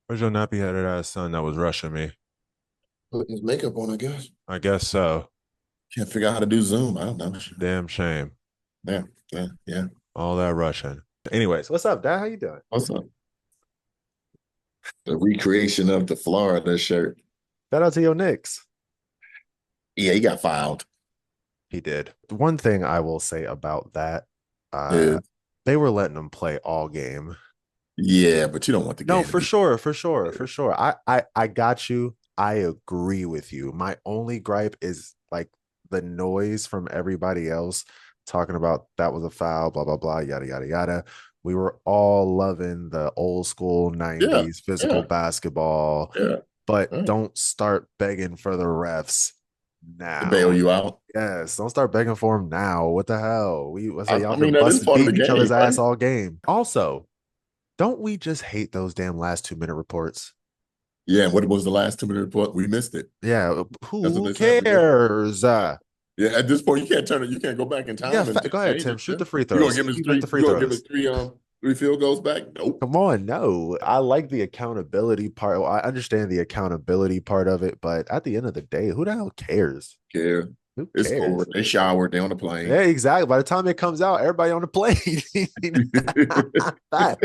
Where's your nappy-headed ass son that was rushing me? Putting his makeup on, I guess. I guess so. Can't figure out how to do Zoom. I don't know. Damn shame. Yeah, yeah, yeah. All that rushing. Anyways, what's up, Dad? How you doing? What's up? The recreation of the Florida shirt. Shout out to your Knicks. Yeah, he got filed. He did. One thing I will say about that, uh, Yeah, they were letting him play all game. yeah, but you don't want the No, game to for be. sure, for sure, for sure. I got you. I agree with you. My only gripe is like the noise from everybody else talking about that was a foul, blah blah blah, yada yada yada. We were all loving the old school Yeah, 90s physical yeah, basketball, yeah. but Yeah. don't start begging for the refs To bail now. you out. Yes, don't start begging for them now. What the hell? I say y'all I mean, been that is busted part of the beating each other's game, ass right? all game. Also, don't we just hate those damn last 2 minute reports? Yeah, and what was the last 2 minute report? We missed it. Yeah, That's what who they said. We missed it. cares? Yeah, at this point, you can't turn it. You can't go back in Yeah, time and go ahead, change Tim. it. Shoot Yeah. the free You gonna throws. give us You make three? the You free gonna give us throws. three field goals back? Nope. Come on, no. I like the accountability part. Well, I understand the accountability part of it, but at the end of the day, who the hell cares? Yeah, Who it's over. cares? They showered. They on the Yeah, plane. exactly. By the time it comes out, everybody on the plane. That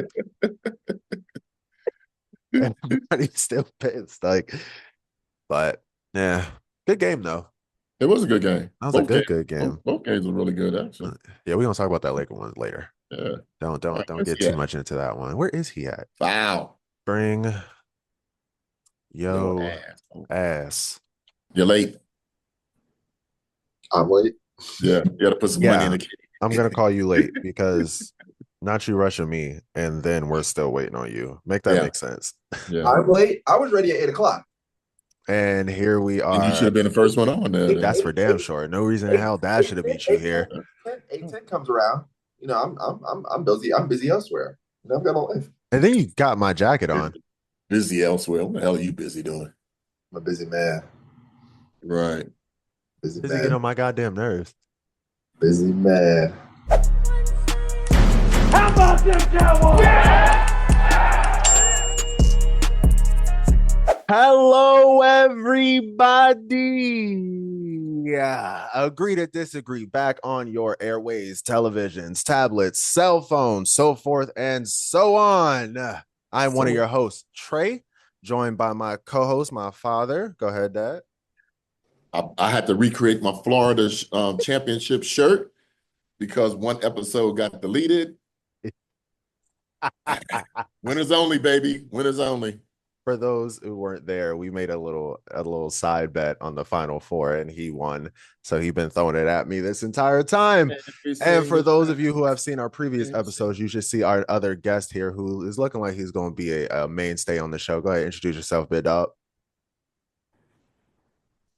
everybody's still pissed. Like, but yeah, good game though. It was a good game. That was a Both games. good Both, game. both games were really good, actually. Yeah, we're gonna talk about that Laker one later. Yeah. Don't All don't right, don't where's get he too at? much into that one. Where is he at? Foul. Bring Yo, yo ass. ass. You're late. I'm late. Yeah, you got to put some money in Yeah, the I'm gonna cake. call you late because not you rushing me, and then we're still waiting on you. Make that Yeah, make sense. yeah. I'm late. I was ready at 8 o'clock. And here we And you should are. have been the first one on there. That's Then. for damn sure. No reason in hell Dad should have beat you here. 8:10 comes around. I'm busy. I'm busy elsewhere. I've got a life. And then you got my jacket on. Busy elsewhere. What the hell are you busy doing? I'm a busy man. Right. Busy Busy getting man. on my goddamn nerves. Busy man. How about them Cowboys? Yeah! Hello, everybody. Yeah, agree to disagree. Back on your airways, televisions, tablets, cell phones, so forth and so on. I'm one of So your hosts, Trey, joined by my co-host, my father. Go ahead, Dad. I had to recreate my Florida championship shirt because one episode got deleted. Winners only, baby. Winners only. For those who weren't there, we made a little side bet on the Final Four, and he won. So he's been throwing it at me this entire time. Every And for single those of time. you who have seen our previous episodes, you should see our other guest here, who is looking like he's going to be a mainstay on the show. Go ahead, introduce yourself, big dog.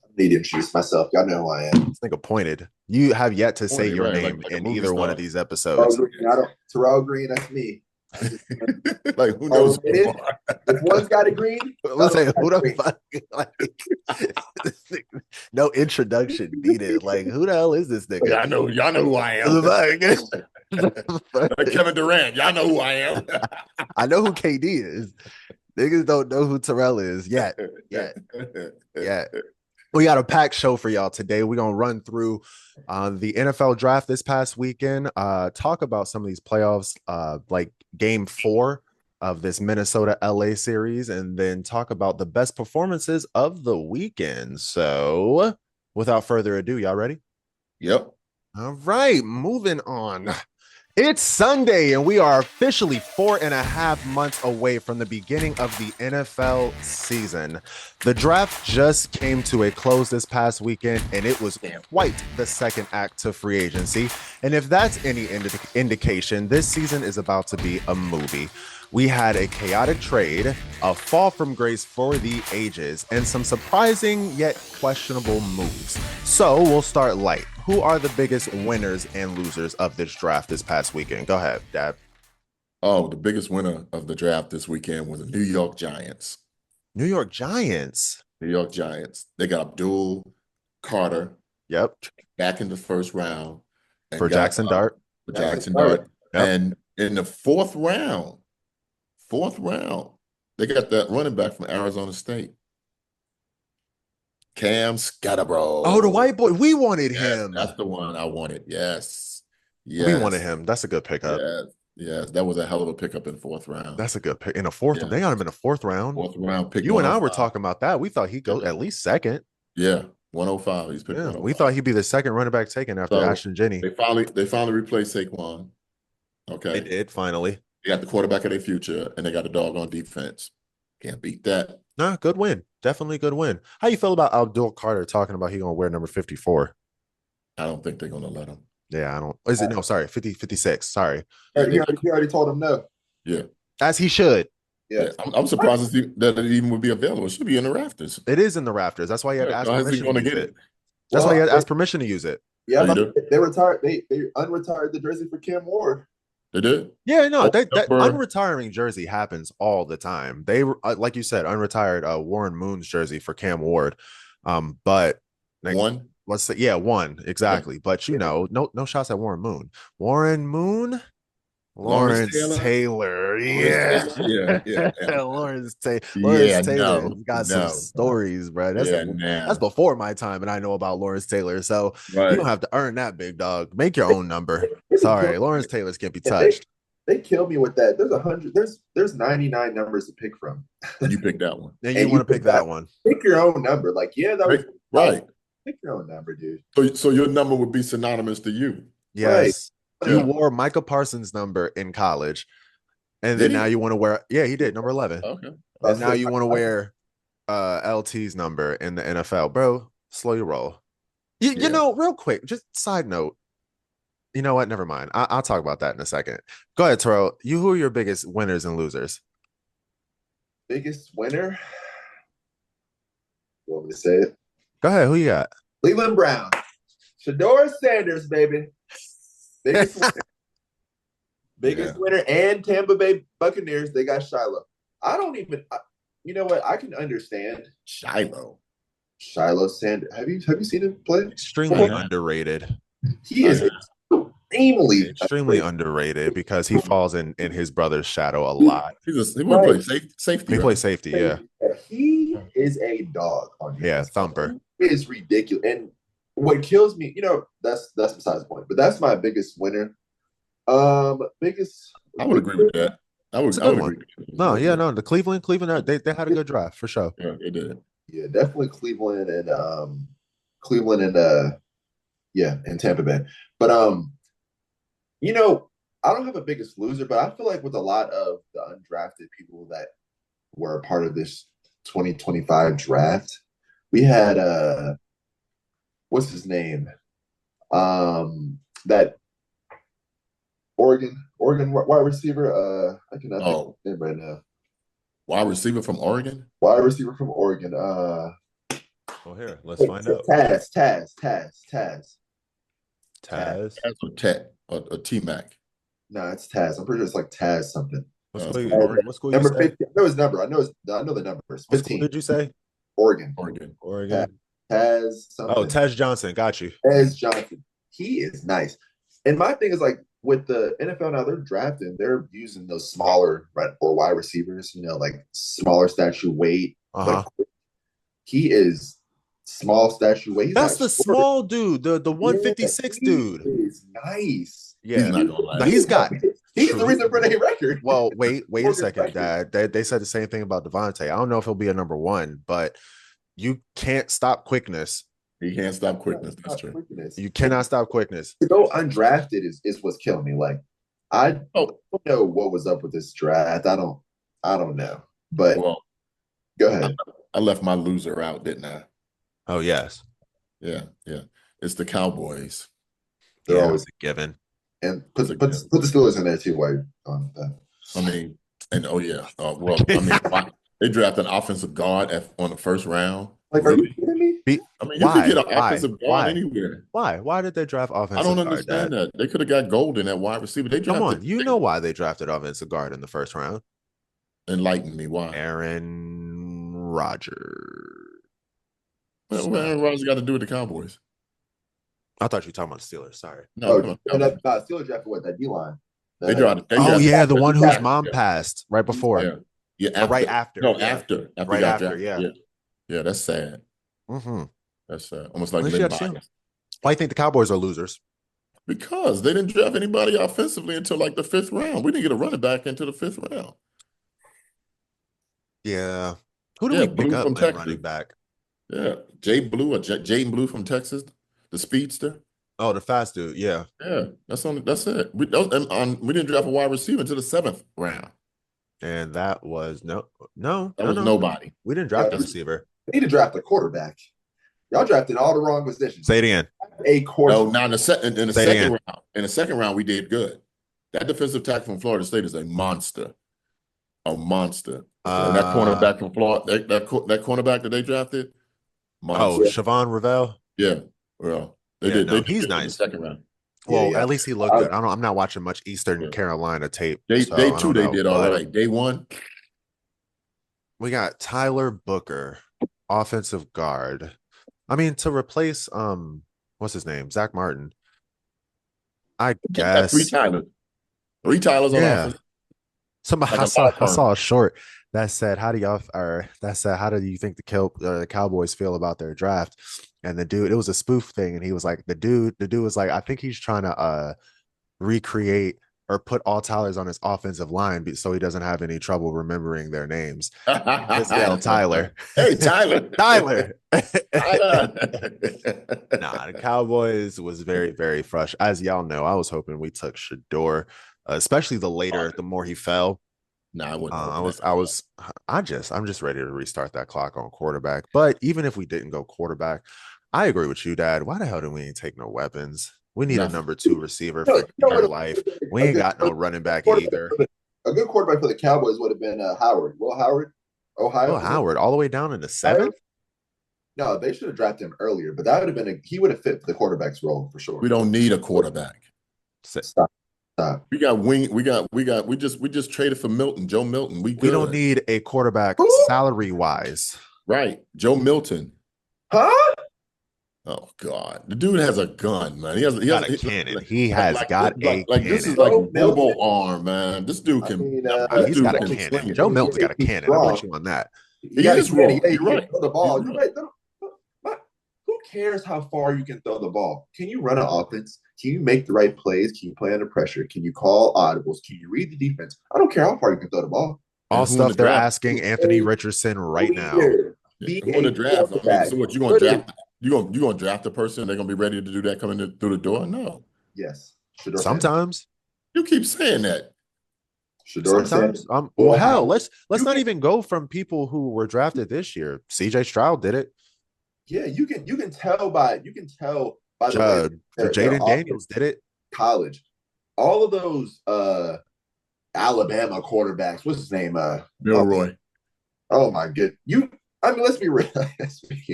I need to introduce myself. Y'all know who I am. This nigga pointed. You have yet to say Pointed, your right, name like a in movie either one of star. these Terrell episodes. Green. Terrell Green. That's me. Like, who knows who you are? If one's got a green, Let's say who the green. fuck? Like, no introduction needed. Like, who the hell is this nigga? Y'all know who I am. Like Kevin Durant, y'all know who I am. I know who KD is. Niggas don't know who Terrell is yet. Yet. We got a packed show for y'all today. We're gonna run through the NFL draft this past weekend. Talk about some of these playoffs, like Game 4 of this Minnesota LA series, and then talk about the best performances of the weekend. So, without further ado, y'all ready? Yep. All right, moving on. It's Sunday, and we are officially 4.5 months away from the beginning of the NFL season. The draft just came to a close this past weekend, and it was quite the second act to free agency. And if that's any indication, this season is about to be a movie. We had a chaotic trade, a fall from grace for the ages, and some surprising yet questionable moves. So we'll start light. Who are the biggest winners and losers of this draft this past weekend? Go ahead, Dad. Oh, the biggest winner of the draft this weekend was the New York Giants. New York Giants. New York Giants. They got Abdul Carter Yep. back in the first round and For got Jackson Dart. Jackson Dart. Yep. And in the fourth round, They got that running back from Arizona State. Cam Scatterbro. Oh, the white boy. We wanted Yes, him. that's the one I wanted. Yes. We wanted Yes. him. That's a good pickup. Yes. Yes. That was a hell of a pickup in the 4th round. That's a good pick. In a fourth, Yeah. they got him in a 4th round. 4th round pick. You and I were 105. talking about that. We thought he'd go at least second. Yeah, 105. He's picked Yeah, 105. we thought he'd be the second running back taken after So, Ashton Jenny. They finally replaced Saquon. Okay. They did finally. They got the quarterback of their future, and they got a dog on defense. Can't beat that. Nah, good win. Definitely good win. How you feel about Abdul Carter talking about he gonna wear number 54? I don't think they're gonna let him. Yeah, I don't. Is it no? Sorry, 56. Sorry. He already told him no. Yeah. As he should. Yeah. I'm surprised that it even would be available. It should be in the rafters. It is in the rafters. That's why you had to ask How is he permission going to to use get it. it? That's why you had to ask permission to use it. Yeah, Oh, you do? they retired. They unretired the jersey for Cam Ward. They did? Yeah, no, that Number- unretiring jersey happens all the time. They like you said, unretired Warren Moon's jersey for Cam Ward. But One? let's say, yeah, one exactly. But you know, no shots at Warren Moon. Warren Moon, Lawrence Taylor. Yeah. Yeah. Lawrence Taylor no, got some stories, bro. That's before my time, and I know about Lawrence Taylor. So you don't have to earn that, big dog. Make your own number. Sorry, Lawrence Taylor's can't be touched. They kill me with that. There's 100. There's 99 numbers to pick from. You pick that one. And you want to pick that one. Pick your own number. Like, yeah, that was right. Pick your own number, dude. So your number would be synonymous to you. Yes. Right. You wore Micah Parsons' number in college. And then now you want to wear, he did, number 11. Okay. And now you want to wear LT's number in the NFL. Bro, slow your roll. You know, real quick, just side note. You know what? Never mind. I'll talk about that in a second. Go ahead, Terrell. Who are your biggest winners and losers? Biggest winner? You want me to say it? Go ahead. Who you got? Cleveland Brown. Shador Sanders, baby. Biggest winner. Biggest winner. And Tampa Bay Buccaneers, they got Shiloh. You know what? I can understand. Shiloh Sanders. Have you seen him play? Extremely underrated. He is extremely underrated because he falls in his brother's shadow a lot. He plays safety. He plays safety, yeah. He is a dog on here. Yeah, thumper. It is ridiculous. And what kills me, that's besides the point. But that's my biggest winner. I would agree with that. I would agree. The Cleveland, they had a good draft for sure. Yeah, they did. Yeah, definitely Cleveland and and Tampa Bay. But I don't have a biggest loser, but I feel like with a lot of the undrafted people that were a part of this 2025 draft, we had what's his name? That Oregon wide receiver. I cannot think of his name right now. Wide receiver from Oregon? Wide receiver from Oregon. Well, here, let's find out. Taz or T-Mac? No, it's Taz. I'm pretty sure it's like Taz something. What school number you say? 15. I know his number. I know the numbers. 15. What school did you say? Oregon. Taz something. Oh, Taz Johnson. Got you. Taz Johnson. He is nice. And my thing is like with the NFL now, they're drafting, they're using those smaller or wide receivers, like smaller statue weight. But he is small statue weight. That's the small dude, the 156 dude. He is nice. Yeah, he's not gonna lie. He's the reason for the record. Well, wait a second, Dad. They said the same thing about Devontae. I don't know if he'll be a number one, but you can't stop quickness. He can't stop quickness. That's true. You cannot stop quickness. To go undrafted is what's killing me. Like, I don't know what was up with this draft. I don't know. But go ahead. I left my loser out, didn't I? Oh yes. Yeah. It's the Cowboys. They're always a given. And put the Steelers in there too. While you're on that. They drafted an offensive guard on the first round. Like, are you kidding me? You could get an offensive guard anywhere. Why did they draft offensive guard? I don't understand that. They could have got Golden at wide receiver. Come on, you know why they drafted offensive guard in the first round? Enlighten me. Why? Aaron Rodgers. What Aaron Rodgers got to do with the Cowboys? I thought you were talking about the Steelers. Sorry. Steelers drafted what? That D-line. They drafted. The one whose mom passed right before. Yeah. Yeah, Right after. after. No, Yeah. after he Right got after. drafted. Yeah. Yeah. Yeah, that's sad. Mm-hmm. That's almost like At least you Lynn had to see him. Bias. Why do you think the Cowboys are losers? Because they didn't draft anybody offensively until like the 5th round. We didn't get a running back into the 5th round. Yeah. Who do Yeah, we pick Blue up from in Texas. running back? Yeah, Jay Blue or Jaden Blue from Texas, the speedster. Oh, the fast dude. Yeah. Yeah, that's it. We didn't draft a wide receiver until the 7th round. And that was no. That was nobody. We didn't Yeah, draft a receiver. they need to draft a quarterback. Y'all drafted all the wrong positions. Say it again. A quarterback. No, now in the Say it second again. round, we did good. That defensive tackle from Florida State is a monster. A monster. And that cornerback from Florida, that cornerback that they drafted, monster. Siobhan Ravel. Yeah. Well, they Yeah, did. no, They he's did in the nice. second round. Well, at least he looked good. I'm not watching much Eastern Yeah. Carolina tape. Day so I two, don't they know, did all but right. Day one, we got Tyler Booker, offensive guard. I mean, to replace what's his name? Zach Martin. I got three guess. Tylers. Three Tylers on Yeah. offense. Somebody Like I saw a short that said, "How do you think the Cowboys feel about their draft?" And the dude, it was a spoof thing, and he was like, the dude was like, I think he's trying to recreate or put all Tylers on his offensive line so he doesn't have any trouble remembering their names. Just yell Tyler. Hey, Tyler. Tyler. Tyler. Nah, the Cowboys was very, very fresh. As y'all know, I was hoping we took Shador, especially the more he fell. No, I wouldn't. I'm just ready to restart that clock on quarterback. But even if we didn't go quarterback, I agree with you, Dad. Why the hell do we ain't take no weapons? We need a number 2 receiver for dear life. We ain't got no running back either. A good quarterback for the Cowboys would have been Howard. Will Howard, Ohio. Will Howard, all the way down in the 7th? No, they should have drafted him earlier, but that would have been he would have fit the quarterback's role for sure. We don't need a quarterback. Stop. We just traded for Milton, Joe Milton. We don't need a quarterback salary wise. Right. Joe Milton. Huh? Oh God, the dude has a gun, man. He has a cannon. He has got a cannon. This is like Bobo arm, man. This dude can. He's got a cannon. Joe Milton's got a cannon. I'm with you on that. He is wrong. You're right. Throw the ball. You're right. Who cares how far you can throw the ball? Can you run an offense? Can you make the right plays? Can you play under pressure? Can you call audibles? Can you read the defense? I don't care how far you can throw the ball. All stuff they're asking Anthony Richardson right now. In the draft. So what, you going to draft? You gonna draft a person? They're gonna be ready to do that coming through the door? No. Yes. Sometimes you keep saying that. Sometimes. Well, hell, let's not even go from people who were drafted this year. CJ Stroud did it. Yeah, you can tell by the way Jaden Daniels did it. College. All of those Alabama quarterbacks. What's his name? Milroy. Oh my good. Let's be real.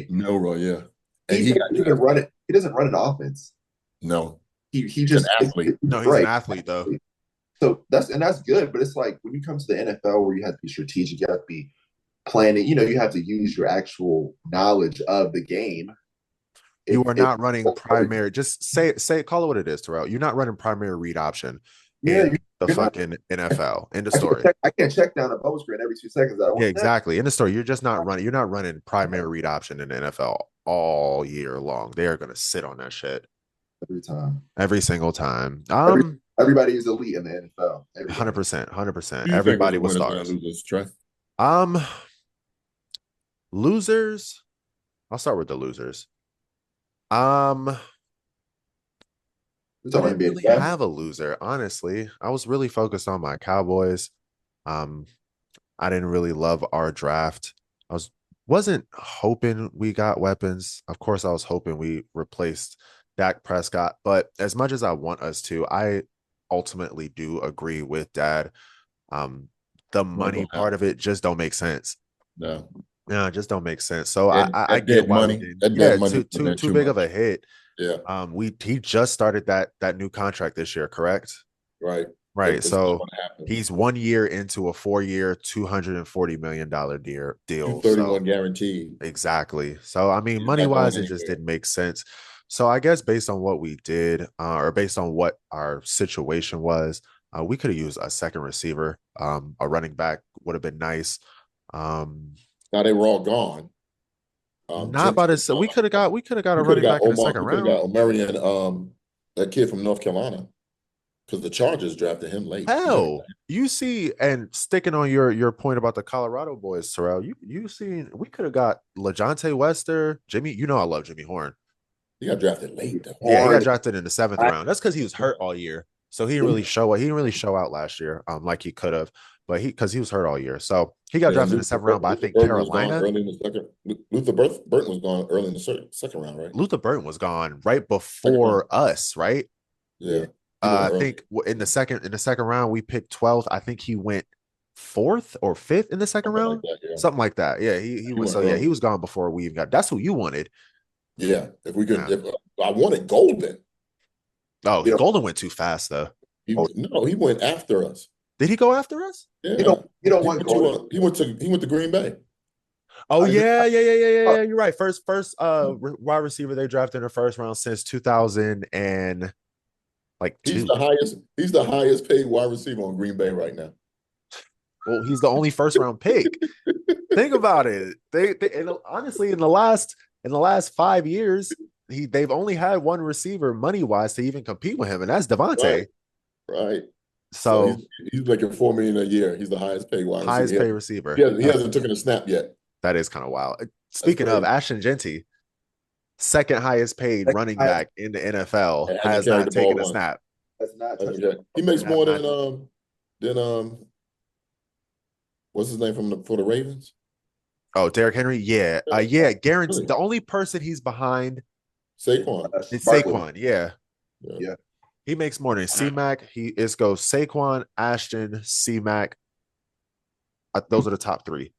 Milroy, yeah. And he can run it. He doesn't run an offense. No. He's just an athlete. No, he's an athlete though. So that's good, but it's like when you come to the NFL where you have to be strategic, you have to be planning, you have to use your actual knowledge of the game. You are not running primary. Just say call it what it is, Terrell. You're not running primary read option. In the fucking NFL. End of story. I can't check down a bubble screen every 2 seconds. Yeah, exactly. In the story, you're just not running. You're not running primary read option in the NFL all year long. They are going to sit on that shit every single time. Everybody is elite in the NFL. 100%. Everybody was stars. Losers. I'll start with the losers. We didn't really have a loser, honestly. I was really focused on my Cowboys. I didn't really love our draft. Wasn't hoping we got weapons. Of course, I was hoping we replaced Dak Prescott. But as much as I want us to, I ultimately do agree with Dad. The money part of it just don't make sense. No, it just don't make sense. So I get why money. Too big of a hit. Yeah. He just started that new contract this year, correct? Right. So he's 1 year into a 4-year, $240 million deal. 31 guaranteed. Exactly. So I mean, money wise, it just didn't make sense. So I guess based on what we did, or based on what our situation was, we could have used a second receiver. A running back would have been nice. Now they were all gone. Not about to say we could have got a We could have running got back in the Omar. second We could have round. got Omarion, that kid from North Carolina, because the Chargers drafted him late. Hell, you see, and sticking on your point about the Colorado boys, Terrell, you see, we could have got LeJontay Wester, Jimmy. You know I love Jimmy Horn. He got drafted late though. Yeah, he got Horn, drafted in the 7th round. That's because he was hurt all year, so he didn't really show. He didn't really show out last year, like he could have. But because he was hurt all year, so he got drafted in the 7th round. But I think Burton was gone Carolina. early in the second. Luther Burton was gone early in the second round, right? Luther Burton was gone right before us, right? Yeah. I think in the second round we picked 12th. I think he went 4th or 5th in the second round, something like that. Yeah, he was. So yeah, he was gone before we even got. That's who you wanted. Yeah, if we could, Yeah. if I wanted Golden. Oh, Golden went too fast though. He went after us. Did he go after us? Yeah, you don't want Golden. He went to Green Bay. Oh yeah. You're right. First wide receiver they drafted in the first round since 2000 and like He's two. He's the highest paid wide receiver on Green Bay right now. Well, he's the only first round pick. Think about it. They honestly in the last 5 years, they've only had one receiver money wise to even compete with him, and that's Devontae. Right. So he's making $4 million a year. He's the highest paid wide receiver. Highest paid receiver. He hasn't taken a snap yet. That is kind of wild. Speaking of, Ashton Genty, second highest paid running back in the NFL, has not taken a snap. That's not. He makes more than what's his name for the Ravens? Oh, Derrick Henry. Yeah, guaranteed. Really? The only person he's behind, Saquon. It's Saquon. Yeah. Yeah. He makes more than C-Mac. Goes Saquon, Ashton, C-Mac. Those are the top three.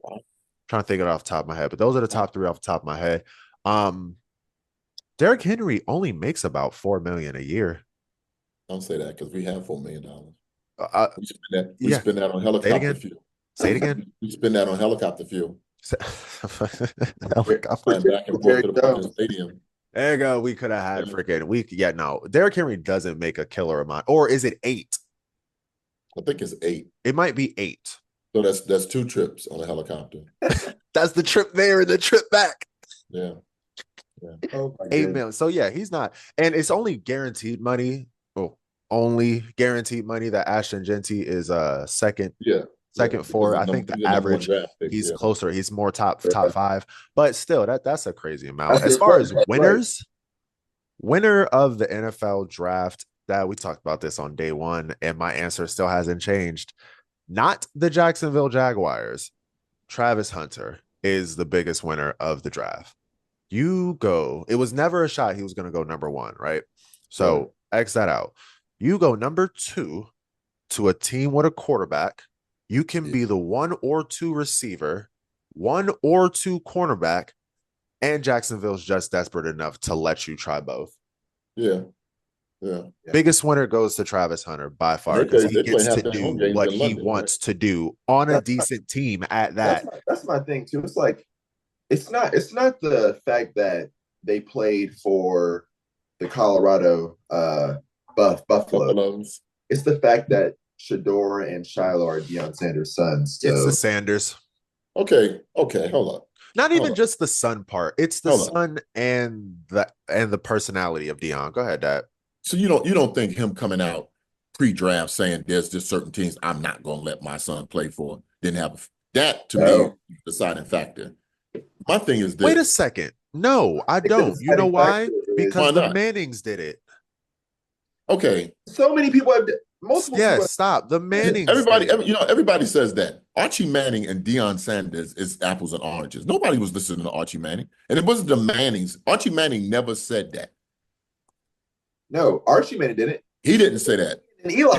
Wow. Trying to think of it off the top of my head, but those are the top three off the top of my head. Derrick Henry only makes about $4 million a year. Don't say that because we have $4 million. We spend that on helicopter fuel. Say it again. We spend that on helicopter fuel. Helicopter. Back and forth to the stadium. There you go. We could have had freaking no. Derrick Henry doesn't make a killer amount. Or is it 8? I think it's 8. It might be 8. So that's 2 trips on a helicopter. That's the trip there and the trip back. Yeah. Oh, 8 million. So yeah, he's not, and it's only guaranteed money. Oh, only guaranteed money that Ashton Genty is second. Yeah. Second for. I think the average he's closer. He's more top 5, but still that's a crazy amount. As far as winners, winner of the NFL draft, that we talked about this on day 1, and my answer still hasn't changed. Not the Jacksonville Jaguars. Travis Hunter is the biggest winner of the draft. It was never a shot he was going to go number 1, right? So X that out. You go number 2 to a team with a quarterback. You can be the 1 or 2 receiver, 1 or 2 cornerback, and Jacksonville's just desperate enough to let you try both. Yeah. Biggest winner goes to Travis Hunter by far because he gets to do what he wants to do on a decent team at that. That's my thing too. It's like it's not the fact that they played for the Colorado Buffalo. It's the fact that Shador and Shiloh are Deion Sanders' sons. So. It's the Sanders. Okay, hold up. Not even just the son part. It's the son and the personality of Deion. Go ahead, Dad. So you don't think him coming out pre-draft saying there's just certain teams I'm not going to let my son play for didn't have that to me deciding factor. My thing is this. Wait a second. No, I don't. You know why? Because the Mannings did it. Okay. So many people have. Stop. The Mannings. Everybody says that Archie Manning and Deion Sanders is apples and oranges. Nobody was listening to Archie Manning, and it wasn't the Mannings. Archie Manning never said that. No, Archie Manning didn't. He didn't say that. And Eli.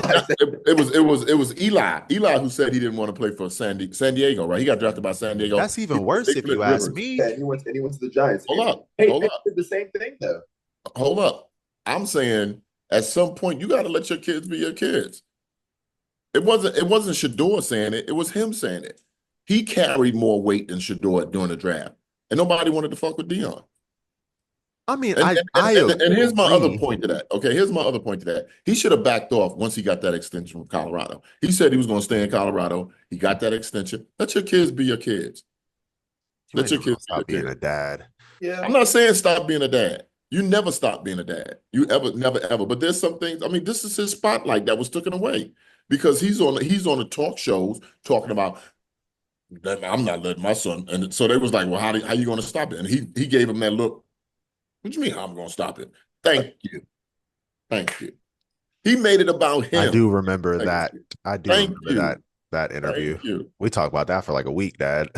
It was Eli. Eli who said he didn't want to play for San Diego, right? He got drafted by San Diego. That's even worse if you ask me. Yeah, he went to the Giants. Hold up. Did the same thing though. Hold up. I'm saying at some point you got to let your kids be your kids. It wasn't Shador saying it. It was him saying it. He carried more weight than Shador during the draft, and nobody wanted to fuck with Deion. I mean, And, I and here's my other agree. point to that. Okay, here's my other point to that. He should have backed off once he got that extension from Colorado. He said he was going to stay in Colorado. He got that extension. Let your kids be your kids. You Let ain't your never gonna kids be your stop being a kids. dad. Yeah. I'm not saying stop being a dad. You never stop being a dad. You never, ever. But there's some things. I mean, this is his spotlight that was taken away because he's on the talk shows talking about that I'm not letting my son. And so they was like, well, how you going to stop it? And he gave him that look. What do you mean how I'm going to stop it? Thank you. Thank you. He made it about I him. do remember Thank that. you. I do Thank remember you. that interview. Thank you. We talked about that for like a week, Dad.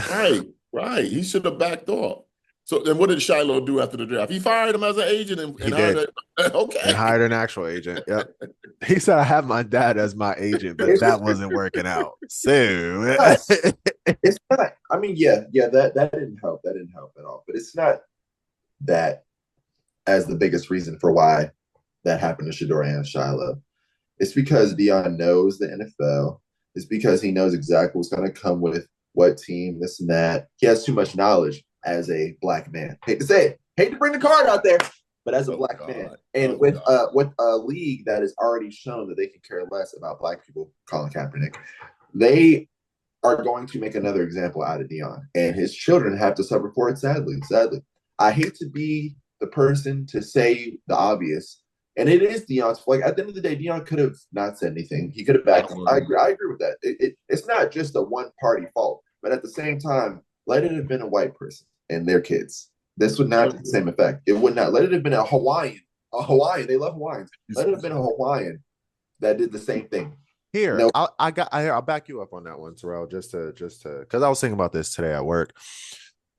Right. He should have backed off. So then what did Shiloh do after the draft? He fired him as an agent and He hired did. okay. And hired an actual agent. Yep. He said I have my dad as my agent, but that wasn't working out. So It's not. I mean, yeah, that didn't help. That didn't help at all. But it's not that as the biggest reason for why that happened to Shador and Shiloh. It's because Dion knows the NFL. It's because he knows exactly what's going to come with what team, this and that. He has too much knowledge as a black man. Hate to say it. Hate to bring the card out there, but as a black man, and with a league that has already shown that they can care less about black people, Colin Kaepernick, they are going to make another example out of Dion, and his children have to suffer for it. Sadly, I hate to be the person to say the obvious, and it is Dion's. Like at the end of the day, Dion could have not said anything. He could have backed. I agree with that. It's not just a one party fault, but at the same time, let it have been a white person and their kids. This would not have the same effect. It would not. Let it have been a Hawaiian. A Hawaiian. They love Hawaiians. Let it have been a Hawaiian that did the same thing. here, No. I'll back you up on that one, Terrell, just to because I was thinking about this today at work.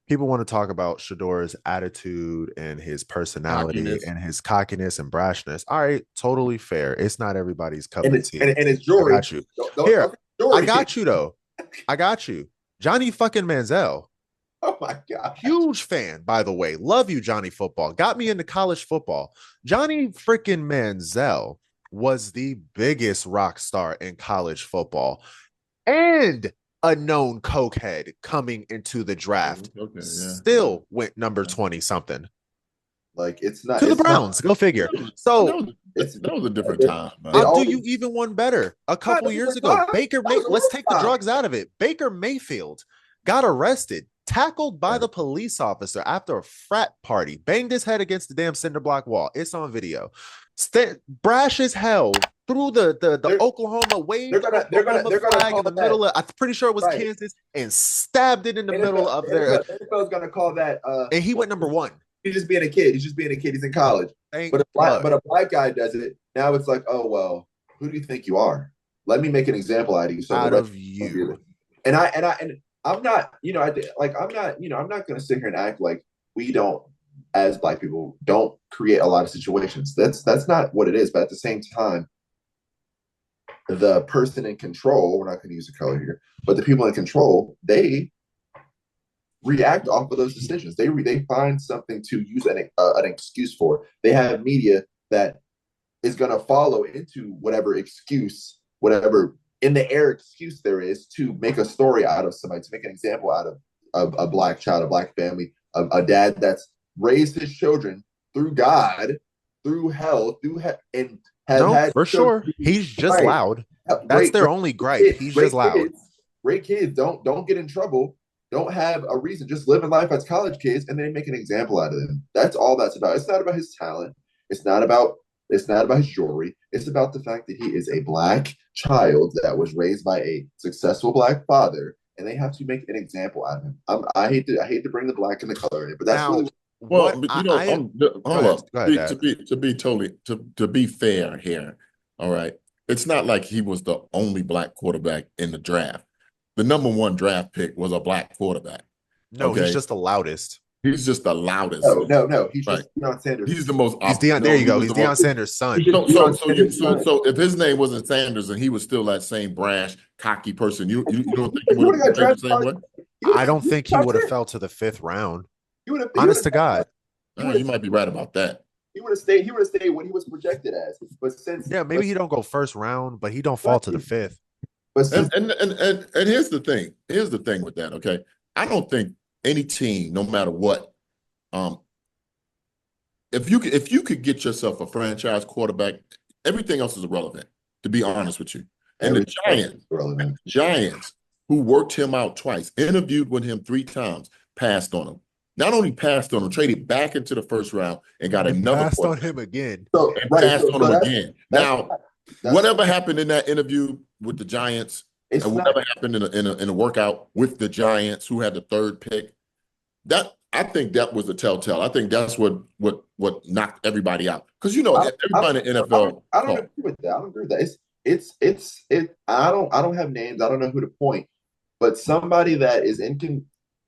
People want to talk about Shador's attitude and his personality and his cockiness and brashness. All right, totally fair. It's not everybody's cup of tea. And it's jewelry. I got you. I got you though. I got you. Johnny fucking Manziel. Oh my God. Huge fan, by the way. Love you, Johnny Football. Got me into college football. Johnny freaking Manziel was the biggest rock star in college football and a known cokehead coming into the draft. Still went number 20 something. Like it's not to the Browns. Go figure. So that was a different time. I'll do you even one better. A couple years ago, let's take the drugs out of it. Baker Mayfield got arrested, tackled by the police officer after a frat party, banged his head against the damn cinder block wall. It's on video. Brash as hell through the Oklahoma wave. They're gonna flag in the middle of. I'm pretty sure it was Kansas, and stabbed it in the middle of their. NFL's gonna call that. And he went number one. He's just being a kid. He's in college. But a black guy does it. Now it's like, oh well, who do you think you are? Let me make an example out of you. Out of you. And I'm not, I'm not going to sit here and act like we don't, as black people, don't create a lot of situations. That's not what it is. But at the same time, the person in control, we're not going to use the color here, but the people in control, they react off of those decisions. They find something to use an excuse for. They have media that is going to follow into whatever excuse, whatever in the air excuse there is to make a story out of somebody, to make an example out of a black child, a black family, a dad that's raised his children through God, through hell, and has had for sure. He's just loud. That's their only gripe. He's just loud. Great kids don't get in trouble. Don't have a reason. Just living life as college kids, and then make an example out of them. That's all that's about. It's not about his talent. It's not about his jewelry. It's about the fact that he is a black child that was raised by a successful black father, and they have to make an example out of him. I hate to bring the black and the color in it, but that's to be fair here. All right, it's not like he was the only black quarterback in the draft. The number one draft pick was a black quarterback. No, he's just the loudest. He's just the loudest. No. He's just Deion Sanders. He's the most. There you go. He's Deion Sanders' son. So if his name wasn't Sanders and he was still that same brash, cocky person, you don't think he would have got the same way? I don't think he would have fell to the 5th round. Honest to God. You might be right about that. He would have stayed. He would have stayed what he was projected as. But maybe he don't go 1st round, but he don't fall to the 5th. And here's the thing. Here's the thing with that. Okay, I don't think any team, no matter what, if you could get yourself a franchise quarterback, everything else is irrelevant, to be honest with you. And the Giants, who worked him out twice, interviewed with him 3 times, passed on him. Not only passed on him, traded back into the first round and got another passed on him again. Passed on him again. Now, whatever happened in that interview with the Giants, and whatever happened in a workout with the Giants, who had the 3rd pick, that I think that was the telltale. I think that's what knocked everybody out. Because everybody in the NFL. I don't agree with that. I don't agree with that. I don't have names. I don't know who to point, but somebody that is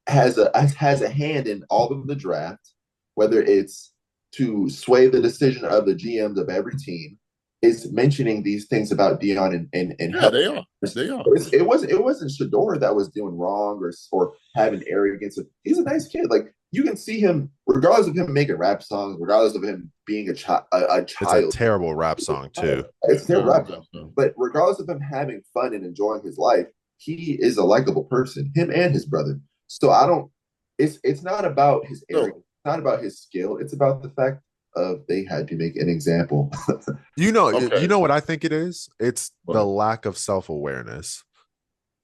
has a hand in all of the draft, whether it's to sway the decision of the GMs of every team, is mentioning these things about Deion and yeah, they are. They are. It wasn't Shador that was doing wrong or having arrogance. He's a nice kid. Like, you can see him, regardless of him making rap songs, regardless of him being a child. It's a terrible rap song too. It's a terrible rap song. But regardless of him having fun and enjoying his life, he is a likable person. Him and his brother. So I don't. It's not about his arrogance. It's not about his skill. It's about the fact of they had to make an example. You know what I think it is? It's the lack of self-awareness.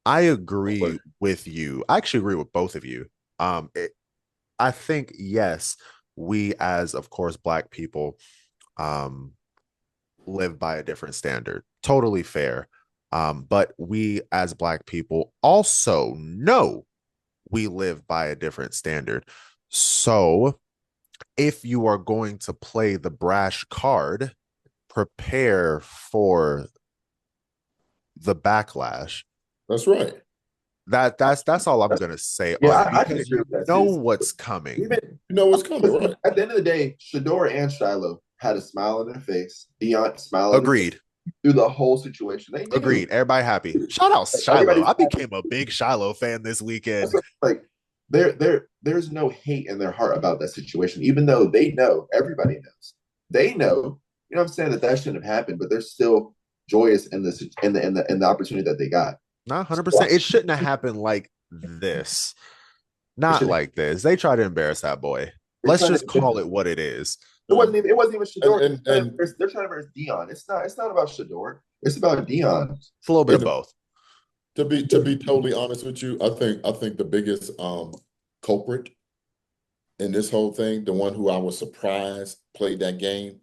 I agree with you. I actually agree with both of you. I think, yes, we as, of course, Black people live by a different standard. Totally fair. But we as Black people also know we live by a different standard. So if you are going to play the brash card, prepare for the backlash. That's right. That's all I'm gonna say. Yeah, I can agree with that. Know what's coming. You know what's coming, right? At the end of the day, Shador and Shiloh had a smile on their face. Deion smiled. Agreed. Through the whole situation. Agreed. Everybody happy. Shout out Shiloh. I became a big Shiloh fan this weekend. Like, there's no hate in their heart about that situation, even though they know, everybody knows. They know, you know what I'm saying, that shouldn't have happened, but they're still joyous in the opportunity that they got. Not 100%. It shouldn't have happened like this. Not like this. They tried to embarrass that boy. Let's just call it what it is. It wasn't even Shador. They're trying to embarrass Deion. It's not about Shador. It's about Deion. It's a little bit of both. To be totally honest with you, I think the biggest culprit in this whole thing, the one who I was surprised played that game,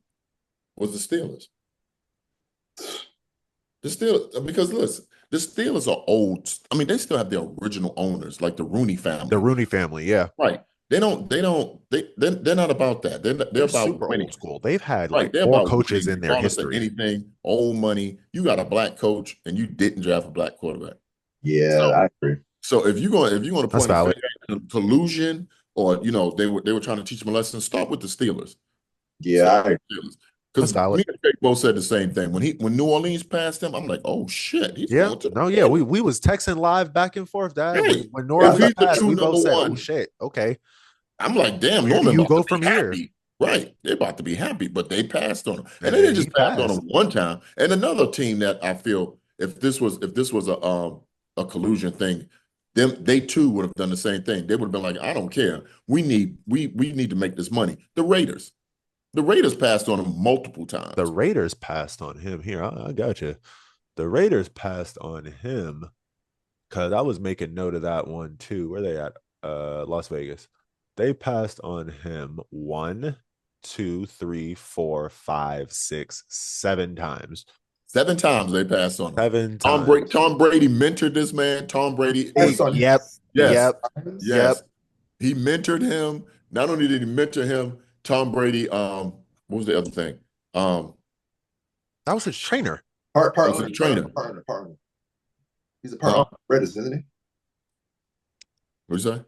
was the Steelers. The Steelers, because listen, the Steelers are old. I mean, they still have their original owners, like the Rooney family. The Rooney family, yeah. Right. They're not about that. They're about super winning. Old school. They've had like 4 coaches in their history. Anything, old money. You got a Black coach and you didn't draft a Black quarterback. Yeah, I agree. So if you want to point out collusion, or they were trying to teach them a lesson, start with the Steelers. Yeah, I agree. Because me and Jake both said the same thing. When New Orleans passed him, I'm like, oh shit. We was texting live back and forth. When New Orleans passed, we both said, oh shit, okay. I'm like, damn, where do you go from here? Right. They're about to be happy, but they passed on him. And they didn't just pass on him one time. And another team that I feel, if this was a collusion thing, they too would have done the same thing. They would have been like, I don't care. We need to make this money. The Raiders passed on him multiple times. The Raiders passed on him. Here, I got you. The Raiders passed on him because I was making note of that one too. Where they at? Las Vegas. They passed on him 1, 2, 3, 4, 5, 6, 7 times. 7 times they passed on him. 7 times. Tom Brady mentored this man. Tom Brady. Yep. He mentored him. Not only did he mentor him, Tom Brady. What was the other thing? That was his trainer. Partner. He's a part owner of the Raiders, isn't he? What'd you say?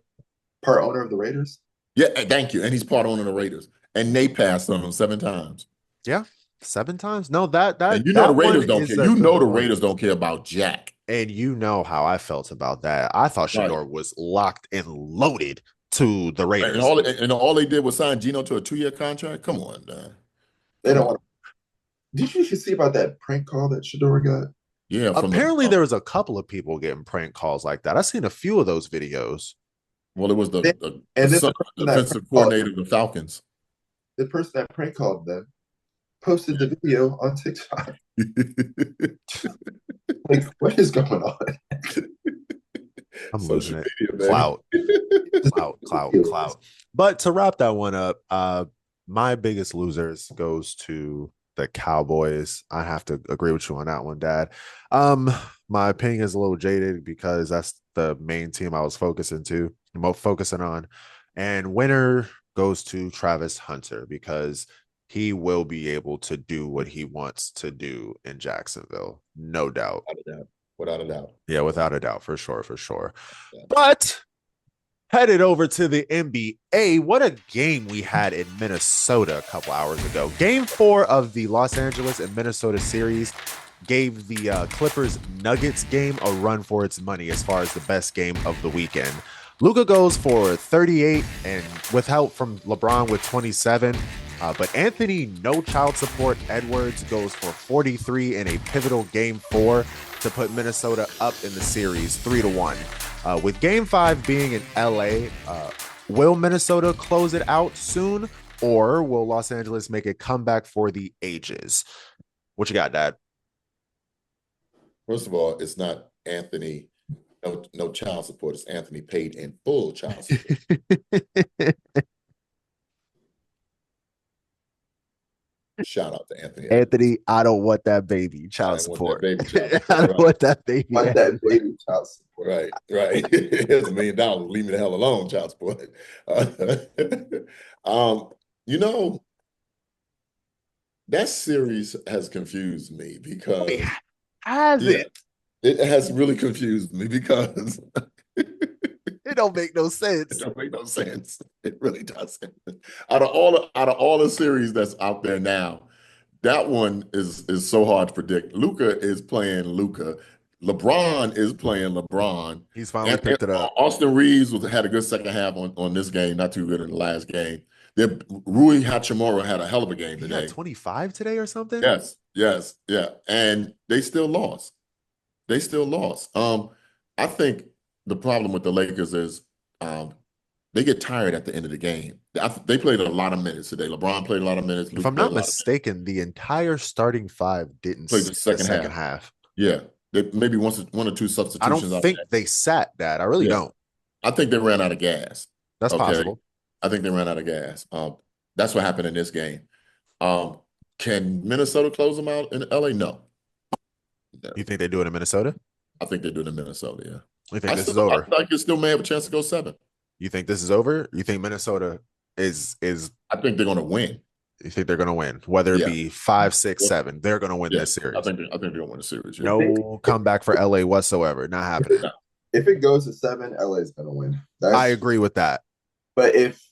Part owner of the Raiders. Yeah, thank you. And he's part owner of the Raiders. And they passed on him 7 times. Yeah, 7 times. No, that and the Raiders don't care. The Raiders don't care about Jack. And you know how I felt about that. I thought Shador was locked and loaded to the Raiders. And all they did was sign Geno to a 2-year contract. Come on, man. They don't want to. Did you see about that prank call that Shador got? Yeah. Apparently, there was a couple of people getting prank calls like that. I've seen a few of those videos. Well, it was the defensive coordinator of the Falcons. the person that prank called them posted the video on TikTok. Like, what is going on? I'm Social losing it. media, Clout. baby. Clout. But to wrap that one up, my biggest losers goes to the Cowboys. I have to agree with you on that one, Dad. My opinion is a little jaded because that's the main team I was focusing on. And winner goes to Travis Hunter because he will be able to do what he wants to do in Jacksonville. No doubt. Without a doubt. Yeah, without a doubt, for sure. But headed over to the NBA, what a game we had in Minnesota a couple hours ago. Game 4 of the Los Angeles and Minnesota series gave the Clippers Nuggets game a run for its money as far as the best game of the weekend. Luka goes for 38 and with help from LeBron with 27. But Anthony No Child Support Edwards goes for 43 in a pivotal game 4 to put Minnesota up in the series 3-1. With game 5 being in LA, will Minnesota close it out soon, or will Los Angeles make a comeback for the ages? What you got, Dad? First of all, it's not Anthony no child support. It's Anthony paid in full child support. Shout out to Anthony. Anthony, I don't want that baby child support. Baby child support. I don't want that baby. Want that baby child support. Right. Here's $1 million. Leave me the hell alone, child support. That series has confused me because it has really confused me because it don't make no sense. It don't make no sense. It really doesn't. Out of all the series that's out there now, that one is so hard to predict. Luka is playing Luka. LeBron is playing LeBron. He's finally picked it up. Austin Reeves had a good second half on this game, not too good in the last game. Rui Hachimura had a hell of a game today. He had 25 today or something? Yes. And they still lost. I think the problem with the Lakers is they get tired at the end of the game. They played a lot of minutes today. LeBron played a lot of minutes. If I'm not mistaken, the entire starting 5 didn't play the second half. Yeah. Maybe one or two substitutions. I don't think they sat that. I really don't. I think they ran out of gas. That's possible. I think they ran out of gas. That's what happened in this game. Can Minnesota close them out in LA? No. You think they do it in Minnesota? I think they do it in Minnesota, yeah. You think this is over? I think it still may have a chance to go 7. You think this is over? You think Minnesota is I think they're going to win. You think they're going to win? Whether it be 5, 6, 7, they're going to win this series. I think they're going to win the series. Yeah. No comeback for LA whatsoever. Not happening. If it goes to 7, LA is going to win. I agree with that. But if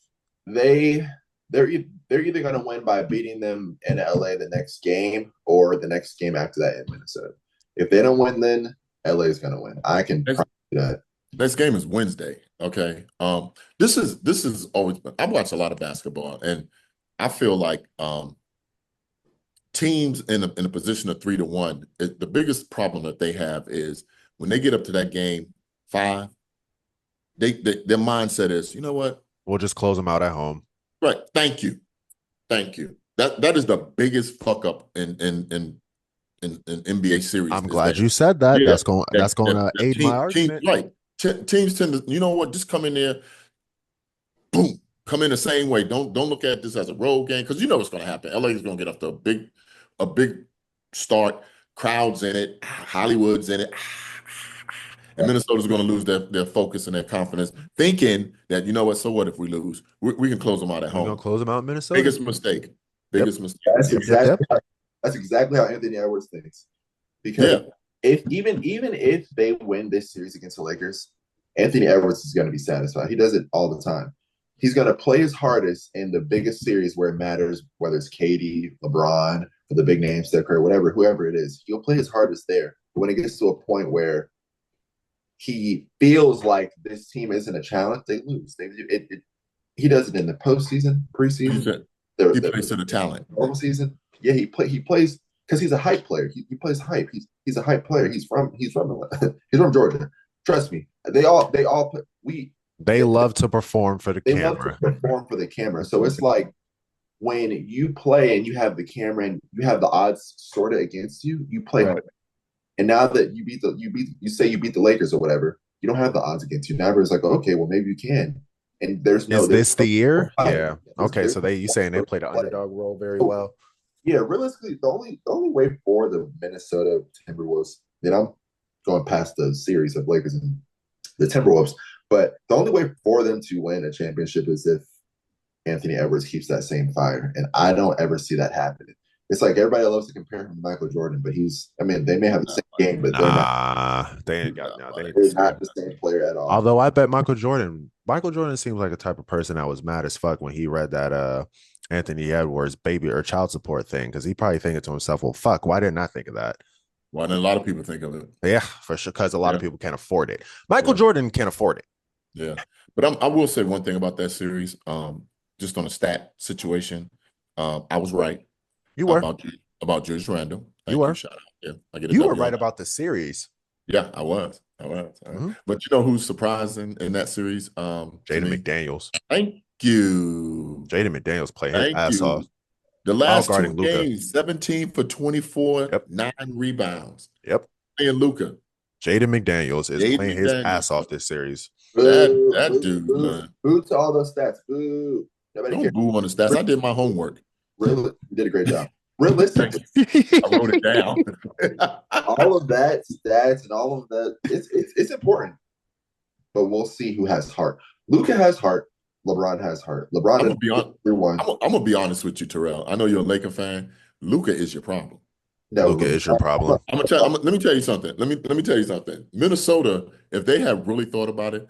they're either going to win by beating them in LA the next game or the next game after that in Minnesota. If they don't win, then LA is going to win. I can promise you that. Next game is Wednesday. Okay. This is always been. I watch a lot of basketball, and I feel like teams in a position of 3-1. The biggest problem that they have is when they get up to that game 5, their mindset is, you know what? We'll just close them out at home. Right. Thank you. That is the biggest fuck up in NBA series. I'm glad you said that. Yeah, that's going to aid my argument. Right. Teams tend to, you know what, just come in there, boom, come in the same way. Don't look at this as a road game because you know what's going to happen. LA is going to get off to a big start. Crowds in it, Hollywood's in it, and Minnesota's going to lose their focus and their confidence, thinking that, you know what, so what if we lose? We can close them out at home. We're going to close them out in Minnesota? Biggest mistake. Mistake. That's exactly how Anthony Edwards thinks. Because even if they win this series against the Lakers, Anthony Edwards is going to be satisfied. He does it all the time. He's going to play his hardest in the biggest series where it matters, whether it's KD, LeBron, or the big names, Steph Curry, whoever it is. He'll play his hardest there. But when it gets to a point where he feels like this team isn't a challenge, they lose. He does it in the postseason, preseason. He plays to the talent. Normal season. Yeah, he plays because he's a hype player. He plays hype. He's a hype player. He's from Georgia. Trust me. They love to perform for the camera. Love to perform for the camera. So it's like when you play and you have the camera and you have the odds sort of against you, you play hard. And now that you say you beat the Lakers or whatever, you don't have the odds against you. Now everyone's like, okay, well maybe you can. And there's no. Is this the year? No Yeah. Okay. So you saying they played the underdog role very well? Yeah. Realistically, the only way for the Minnesota Timberwolves, and I'm going past the series of Lakers and the Timberwolves, but the only way for them to win a championship is if Anthony Edwards keeps that same fire, and I don't ever see that happening. It's like everybody loves to compare him to Michael Jordan, but they may have the same game, but they're not the same player at all. Although I bet Michael Jordan seems like a type of person that was mad as fuck when he read that Anthony Edwards baby or child support thing, because he probably thinking to himself, well, fuck, why didn't I think of that? Why didn't a lot of people think of it? Yeah, for sure, because a lot of people can't afford it. Michael Jordan can't afford it. Yeah, but I will say one thing about that series. Just on a stat situation, I was right. You were about Julius Randle. You were. Shout out. Yeah, you were right about the series. Yeah, I was. Mm-hmm. But you know who's surprising in that series? Jaden McDaniels. Thank you. Jaden McDaniels played his ass off. The last two games, 17 for 24, 9 rebounds. Yep. Playing Luka. Jaden McDaniels is playing his ass off this series. That dude, man. Boo to all those stats. Boo. Don't boo on the stats. I did my homework. Really, you did a great job. Realistically, I wrote it down. all of that stats and all of that, it's important. But we'll see who has heart. Luka has heart. LeBron has heart. LeBron I'm gonna be honest with you, Terrell. I know you're a Laker fan. Luka is your problem. No, Luka is your problem. Let me tell you something. Let me tell you something. Minnesota, if they have really thought about it,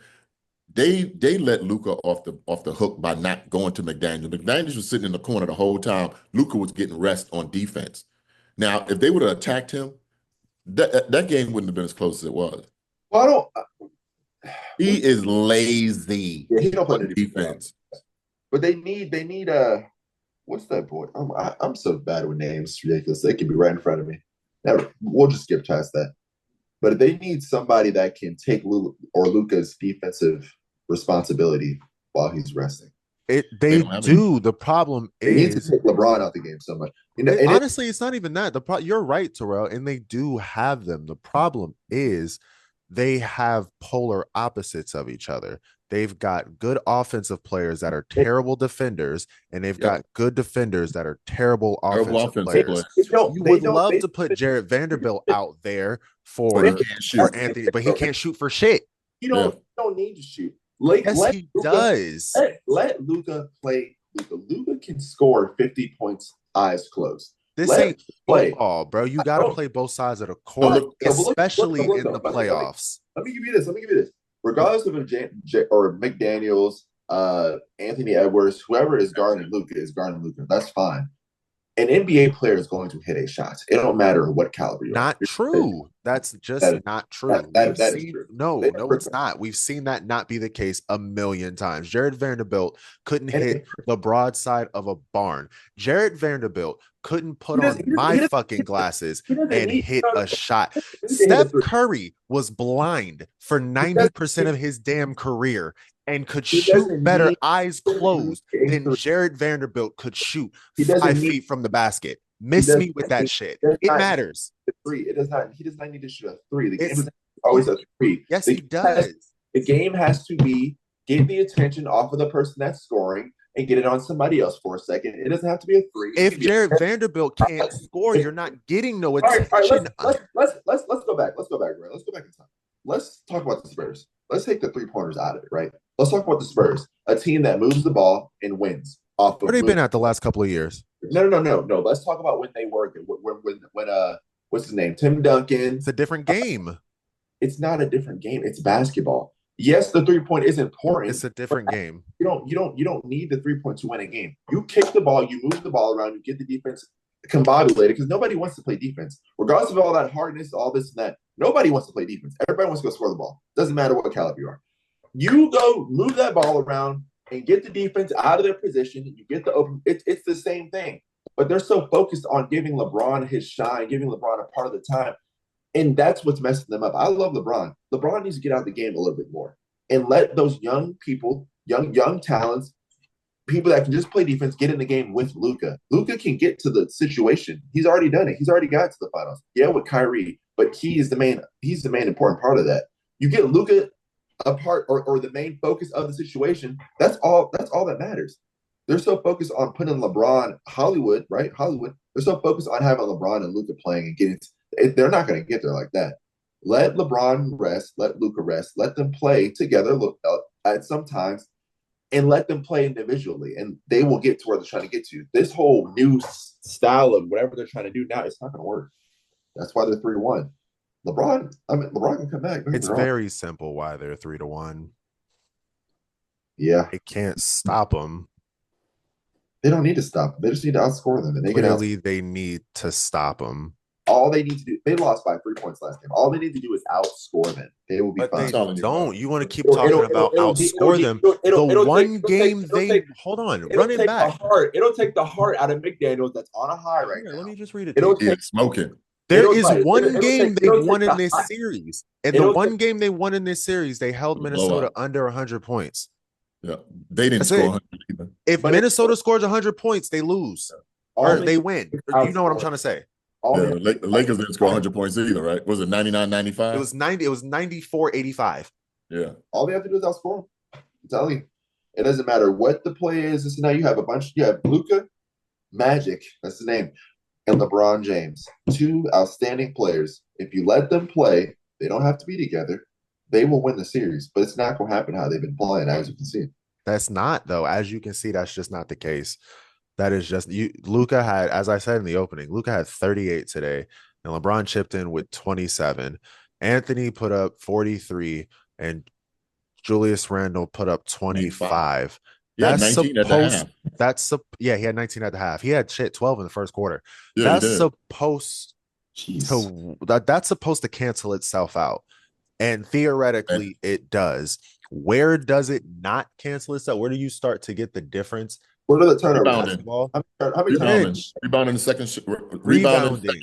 they let Luka off the hook by not going to McDaniels. McDaniels was sitting in the corner the whole time. Luka was getting rest on defense. Now, if they would have attacked him, that game wouldn't have been as close as it was. Well, he is lazy. Yeah, he don't play defense. But they need what's that boy? I'm so bad with names. It's ridiculous. They could be right in front of me. We'll just skip past that. But they need somebody that can take Luka's defensive responsibility while he's resting. They do. The problem is they need to take LeBron out the game so much. Honestly, it's not even that. You're right, Terrell, and they do have them. The problem is they have polar opposites of each other. They've got good offensive players that are terrible defenders, and they've got good defenders that are terrible offensive players. You would love to put Jarrett Vanderbilt out there for Anthony, but he can't shoot for shit. You don't need to shoot. He does. Let Luka play. Luka can score 50 points, eyes closed. This ain't football, bro. You got to play both sides of the court, especially in the playoffs. Let me give you this. Regardless of McDaniels, Anthony Edwards, whoever is guarding Luka is guarding Luka. That's fine. An NBA player is going to hit a shot. It don't matter what caliber you are. Not true. That's just not true. That is true. No, it's not. We've seen that not be the case a million times. Jared Vanderbilt couldn't hit the broadside of a barn. Jared Vanderbilt couldn't put on my fucking glasses and hit a shot. Steph Curry was blind for 90% of his damn career and could shoot better eyes closed than Jared Vanderbilt could shoot 5 feet from the basket. Miss me with that shit. It matters. It does not. He does not need to shoot a three. The game is always a three. Yes, he does. The game has to be get the attention off of the person that's scoring and get it on somebody else for a second. It doesn't have to be a three. If Jared Vanderbilt can't score, you're not getting no attention. All right, let's go back. Let's go back, right? Let's go back in time. Let's talk about the Spurs. Let's take the 3-pointers out of it, right? Let's talk about the Spurs, a team that moves the ball and wins. Where they been at the last couple of years? No. Let's talk about when they were. When what's his name? Tim Duncan. It's a different game. It's not a different game. It's basketball. Yes, the 3-point is important. It's a different game. You don't need the 3-point to win a game. You kick the ball, you move the ball around, you get the defense combobulated because nobody wants to play defense. Regardless of all that hardness, all this and that, nobody wants to play defense. Everybody wants to go score the ball. Doesn't matter what caliber you are. You go move that ball around and get the defense out of their position. You get the open. It's the same thing. But they're so focused on giving LeBron his shine, giving LeBron a part of the time. And that's what's messing them up. I love LeBron. LeBron needs to get out of the game a little bit more and let those young people, young talents, people that can just play defense get in the game with Luka. Luka can get to the situation. He's already done it. He's already got to the finals. Yeah, with Kyrie, but he is the main. He's the main important part of that. You get Luka a part or the main focus of the situation. That's all that matters. They're so focused on putting LeBron Hollywood, right? Hollywood. They're so focused on having LeBron and Luka playing and getting. They're not going to get there like that. Let LeBron rest. Let Luka rest. Let them play together. Look at sometimes, and let them play individually, and they will get to where they're trying to get to. This whole new style of whatever they're trying to do now, it's not going to work. That's why they're 3-1. LeBron can come back. It's very simple why they're 3-1. Yeah, They can't stop them. they don't need to stop them. They just need to outscore them, and They need to stop them. All they need to do, they lost by 3 points last game. All they need to do is outscore them. They will be fine. They don't. You want to keep talking about outscore them. The one game they hold on, run it back. It'll take the heart out of McDaniels that's on a high right now. Let me just read it. It'll take smoking. There is one game they won in this series, and the one game they won in this series, they held Minnesota under 100 points. Yeah, they didn't score 100 either. If Minnesota scores 100 points, they lose or they win. You know what I'm trying to say? Yeah, the Lakers didn't score 100 points either, right? Was it 99-95? It was 90. It was 94-85. Yeah. All they have to do is outscore them. I'm telling you, it doesn't matter what the play is. Now you have you have Luka, Magic, that's the name, and LeBron James, two outstanding players. If you let them play, they don't have to be together. They will win the series, but it's not going to happen how they've been playing, as you can see. That's not, though. As you can see, that's just not the case. That is just you. Luka had, as I said in the opening, Luka had 38 today, and LeBron chipped in with 27. Anthony put up 43, and Julius Randle put up 25. Yeah, 19 at the half. He had 19 at the half. He had 12 in the first quarter. Yeah, that's supposed to cancel itself out. And theoretically, it does. Where does it not cancel itself? Where do you start to get the difference? What are the turnovers? Rebounding second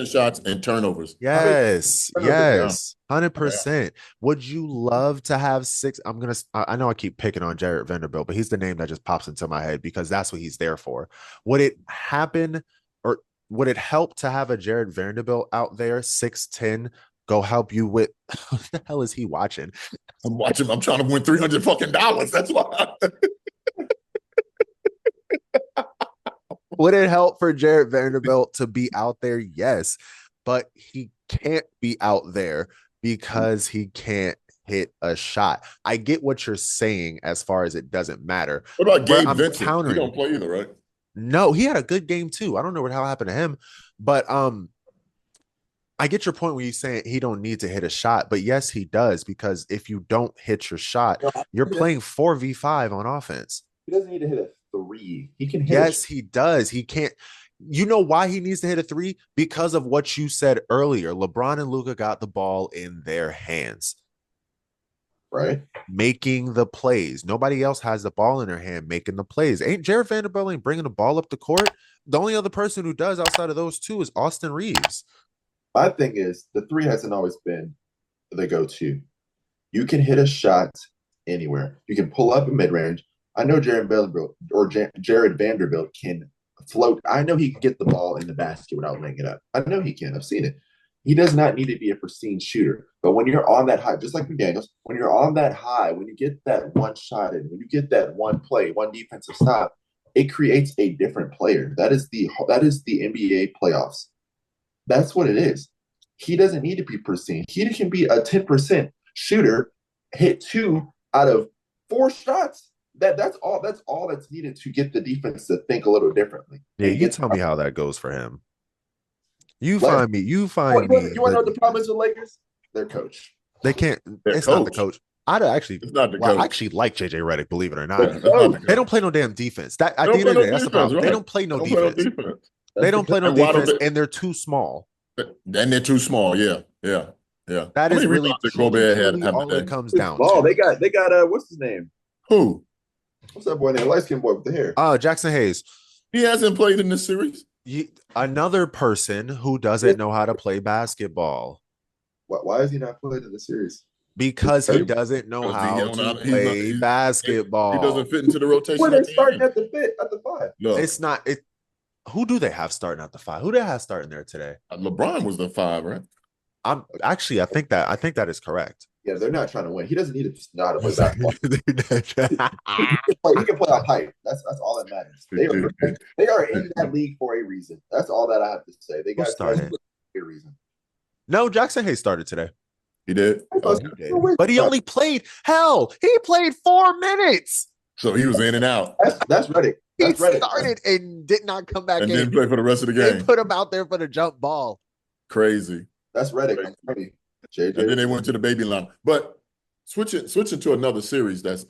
shots and turnovers. Yes, 100%. Would you love to have six? I know I keep picking on Jared Vanderbilt, but he's the name that just pops into my head because that's what he's there for. Would it happen, or would it help to have a Jared Vanderbilt out there, 6'10", go help you with? What the hell is he watching? I'm watching. I'm trying to win $300 fucking. That's why. Would it help for Jared Vanderbilt to be out there? Yes, but he can't be out there because he can't hit a shot. I get what you're saying as far as it doesn't matter. What about Gabe Vincent? He don't play either, right? No, he had a good game too. I don't know what hell happened to him, but I get your point when you say he don't need to hit a shot, but yes, he does, because if you don't hit your shot, you're playing 4v5 on offense. He doesn't need to hit a 3. He can hit. Yes, he does. He can't. You know why he needs to hit a 3? Because of what you said earlier. LeBron and Luka got the ball in their hands, right? Making the plays. Nobody else has the ball in their hand making the plays. Ain't Jared Vanderbilt ain't bringing the ball up the court? The only other person who does outside of those two is Austin Reeves. My thing is, the 3 hasn't always been the go-to. You can hit a shot anywhere. You can pull up a mid-range. I know Jared Vanderbilt can float. I know he can get the ball in the basket without laying it up. I know he can. I've seen it. He does not need to be a pristine shooter. But when you're on that high, just like McDaniels, when you're on that high, when you get that one shot in, when you get that one play, one defensive stop, it creates a different player. That is the NBA playoffs. That's what it is. He doesn't need to be pristine. He can be a 10% shooter, hit 2 out of 4 shots. That's all that's needed to get the defense to think a little differently. Yeah, you tell me how that goes for him. You find me. You want to know what the problem is with Lakers? Their coach. They can't. It's not the coach. I actually like JJ Redick, believe it or not. They don't play no damn defense. At the end of the day, that's the problem. Right. They don't play no defense. They don't play no defense, and they're too small. And they're too small. Yeah. That is really all it comes down to. They got what's his name? Who? What's that boy name? Light skinned boy with the hair. Jackson Hayes. He hasn't played in this series. Another person who doesn't know how to play basketball. Why is he not playing in the series? because he doesn't know how to play basketball. He doesn't fit into the rotation. Where they starting at the 5? Look, It's not. Who do they have starting at the 5? Who do they have starting there today? LeBron was the 5, right? I think that is correct. Yeah, they're not trying to win. He doesn't need to know how to play basketball. he can play off height. That's all that matters. They are in that league for a reason. That's all that I have to say. They got started for a reason. No, Jackson Hayes started today. He did. Oh, he did. But he only played. Hell, he played 4 minutes. So he was in and out. That's Reddick. He started and did not come back and in. didn't play for the rest of the game. They put him out there for the jump ball. Crazy. That's Reddick. JJ. And then they went to the baby line. But switching to another series that's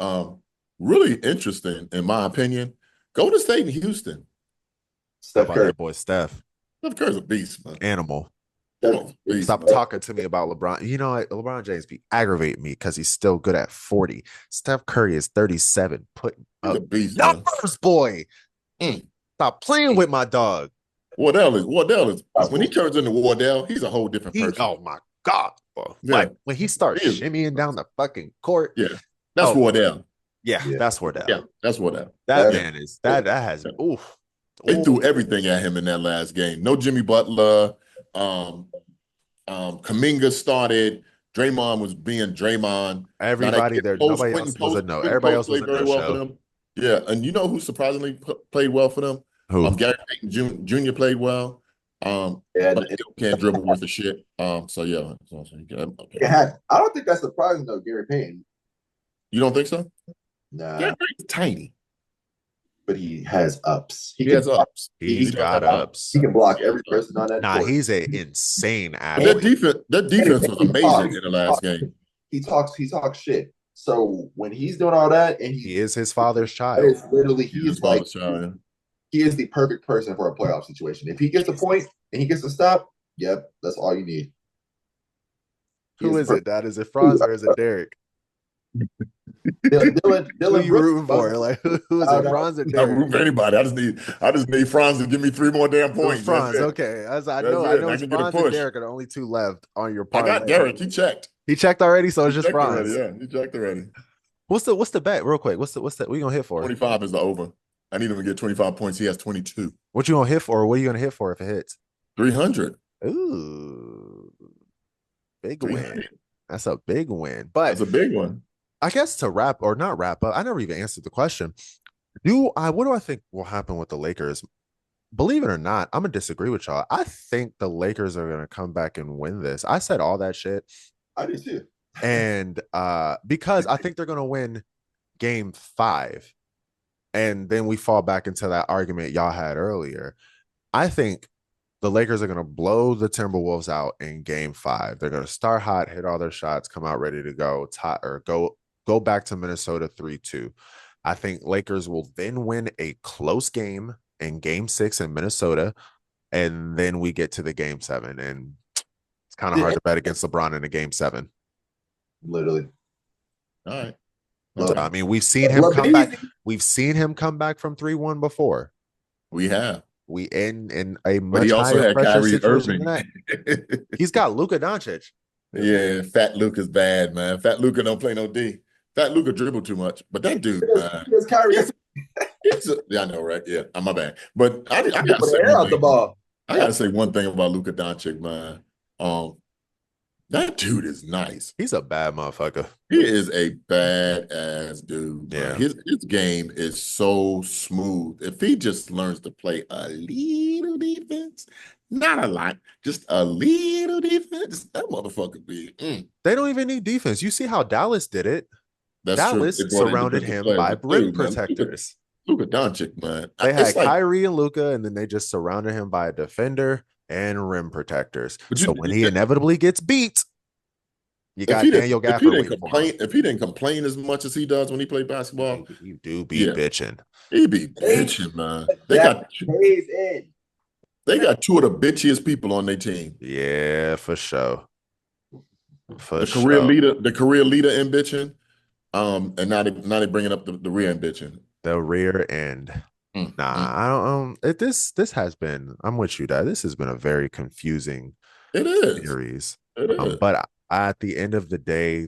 really interesting, in my opinion. Golden State and Houston. Steph Curry. Boy, Steph. Steph Curry's a beast, man. Animal. Beast, Stop talking to me about LeBron. You know what? LeBron James be aggravating me because he's still good at 40. Steph Curry is 37, putting up beast, numbers, boy. Stop playing with my dog. Wardell is when he turns into Wardell, he's a whole different person. Oh my God, bro. Yeah. Like when he starts shimmying down the fucking court. Yeah. That's Wardell. Yeah, that's Wardell. Yeah, that's Wardell. That man is that has oof. They threw everything at him in that last game. No Jimmy Butler. Kuminga started. Draymond was being Draymond. Everybody there. Nobody else was a no. Everybody else was a no show. For them. Yeah, and you know who surprisingly played well for them? Who? Gary Payton Jr. played well. But he can't dribble worth of shit. So yeah. I don't think that's surprising though, Gary Payton. You don't think so? Nah. Gary Payton's tiny. But he has ups. He has ups. He's got ups. He can block every person on that. Nah, he's an insane athlete. That defense was amazing in the last game. He talks shit. So when he's doing all that, and he is his father's child. It's literally he is the perfect person for a playoff situation. If he gets a point and he gets a stop, yep, that's all you need. Who is it? That is it Franz or is it Derek? Dylan who are you rooting for? Like who is it, Franz or Derek? I'm rooting for anybody. I just need Franz to give me 3 more damn points. Franz, okay. As I know it's Franz and Derek are the only 2 left on your parlay. I got Derek. He checked. He checked already, so it's just Franz. Yeah, he checked already. What's the bet, real quick? What's the what you gonna hit for? 25 is the over. I need him to get 25 points. He has 22. What you gonna hit for? Or what are you gonna hit for if it hits? 300. Ooh, big win. That's a big win. But that's a big one. I guess to wrap or not wrap up, I never even answered the question. What do I think will happen with the Lakers? Believe it or not, I'm gonna disagree with y'all. I think the Lakers are gonna come back and win this. I said all that shit. I did too. And because I think they're gonna win game 5. And then we fall back into that argument y'all had earlier. I think the Lakers are going to blow the Timberwolves out in game 5. They're going to start hot, hit all their shots, come out ready to go, go back to Minnesota 3-2. I think Lakers will then win a close game in game 6 in Minnesota. And then we get to the game 7. And it's kind of hard to bet against LeBron in a game 7. Literally. All right. I mean, we've seen him come back. We've seen him come back from 3-1 before. We have. We in a much but he also higher had pressure Kyrie situation Irving. than that. He's got Luka Doncic. Yeah, Fat Luka's bad, man. Fat Luka don't play no D. Fat Luka dribble too much. But that dude, it's Kyrie. Yeah, I know, right? Yeah, my bad. But I gotta say one thing about Luka Doncic, man. That dude is nice. He's a bad motherfucker. He is a badass dude. Yeah. His game is so smooth. If he just learns to play a little defense, not a lot, just a little defense, that motherfucker be. They don't even need defense. You see how Dallas did it. That's Dallas true. surrounded him by rim protectors. Luka Doncic, man. They had Kyrie and Luka, and then they just surrounded him by a defender and rim protectors. So when he inevitably gets beat, you got Daniel Gaffer. If he didn't complain as much as he does when he played basketball, you do be bitching. He be bitching, man. They got 2 of the bitchiest people on their team. Yeah, for sure. The career leader in bitching. And now they bringing up the rear end bitching. The rear end. I don't. This has been. I'm with you, Dad. This has been a very confusing series. It is. But at the end of the day,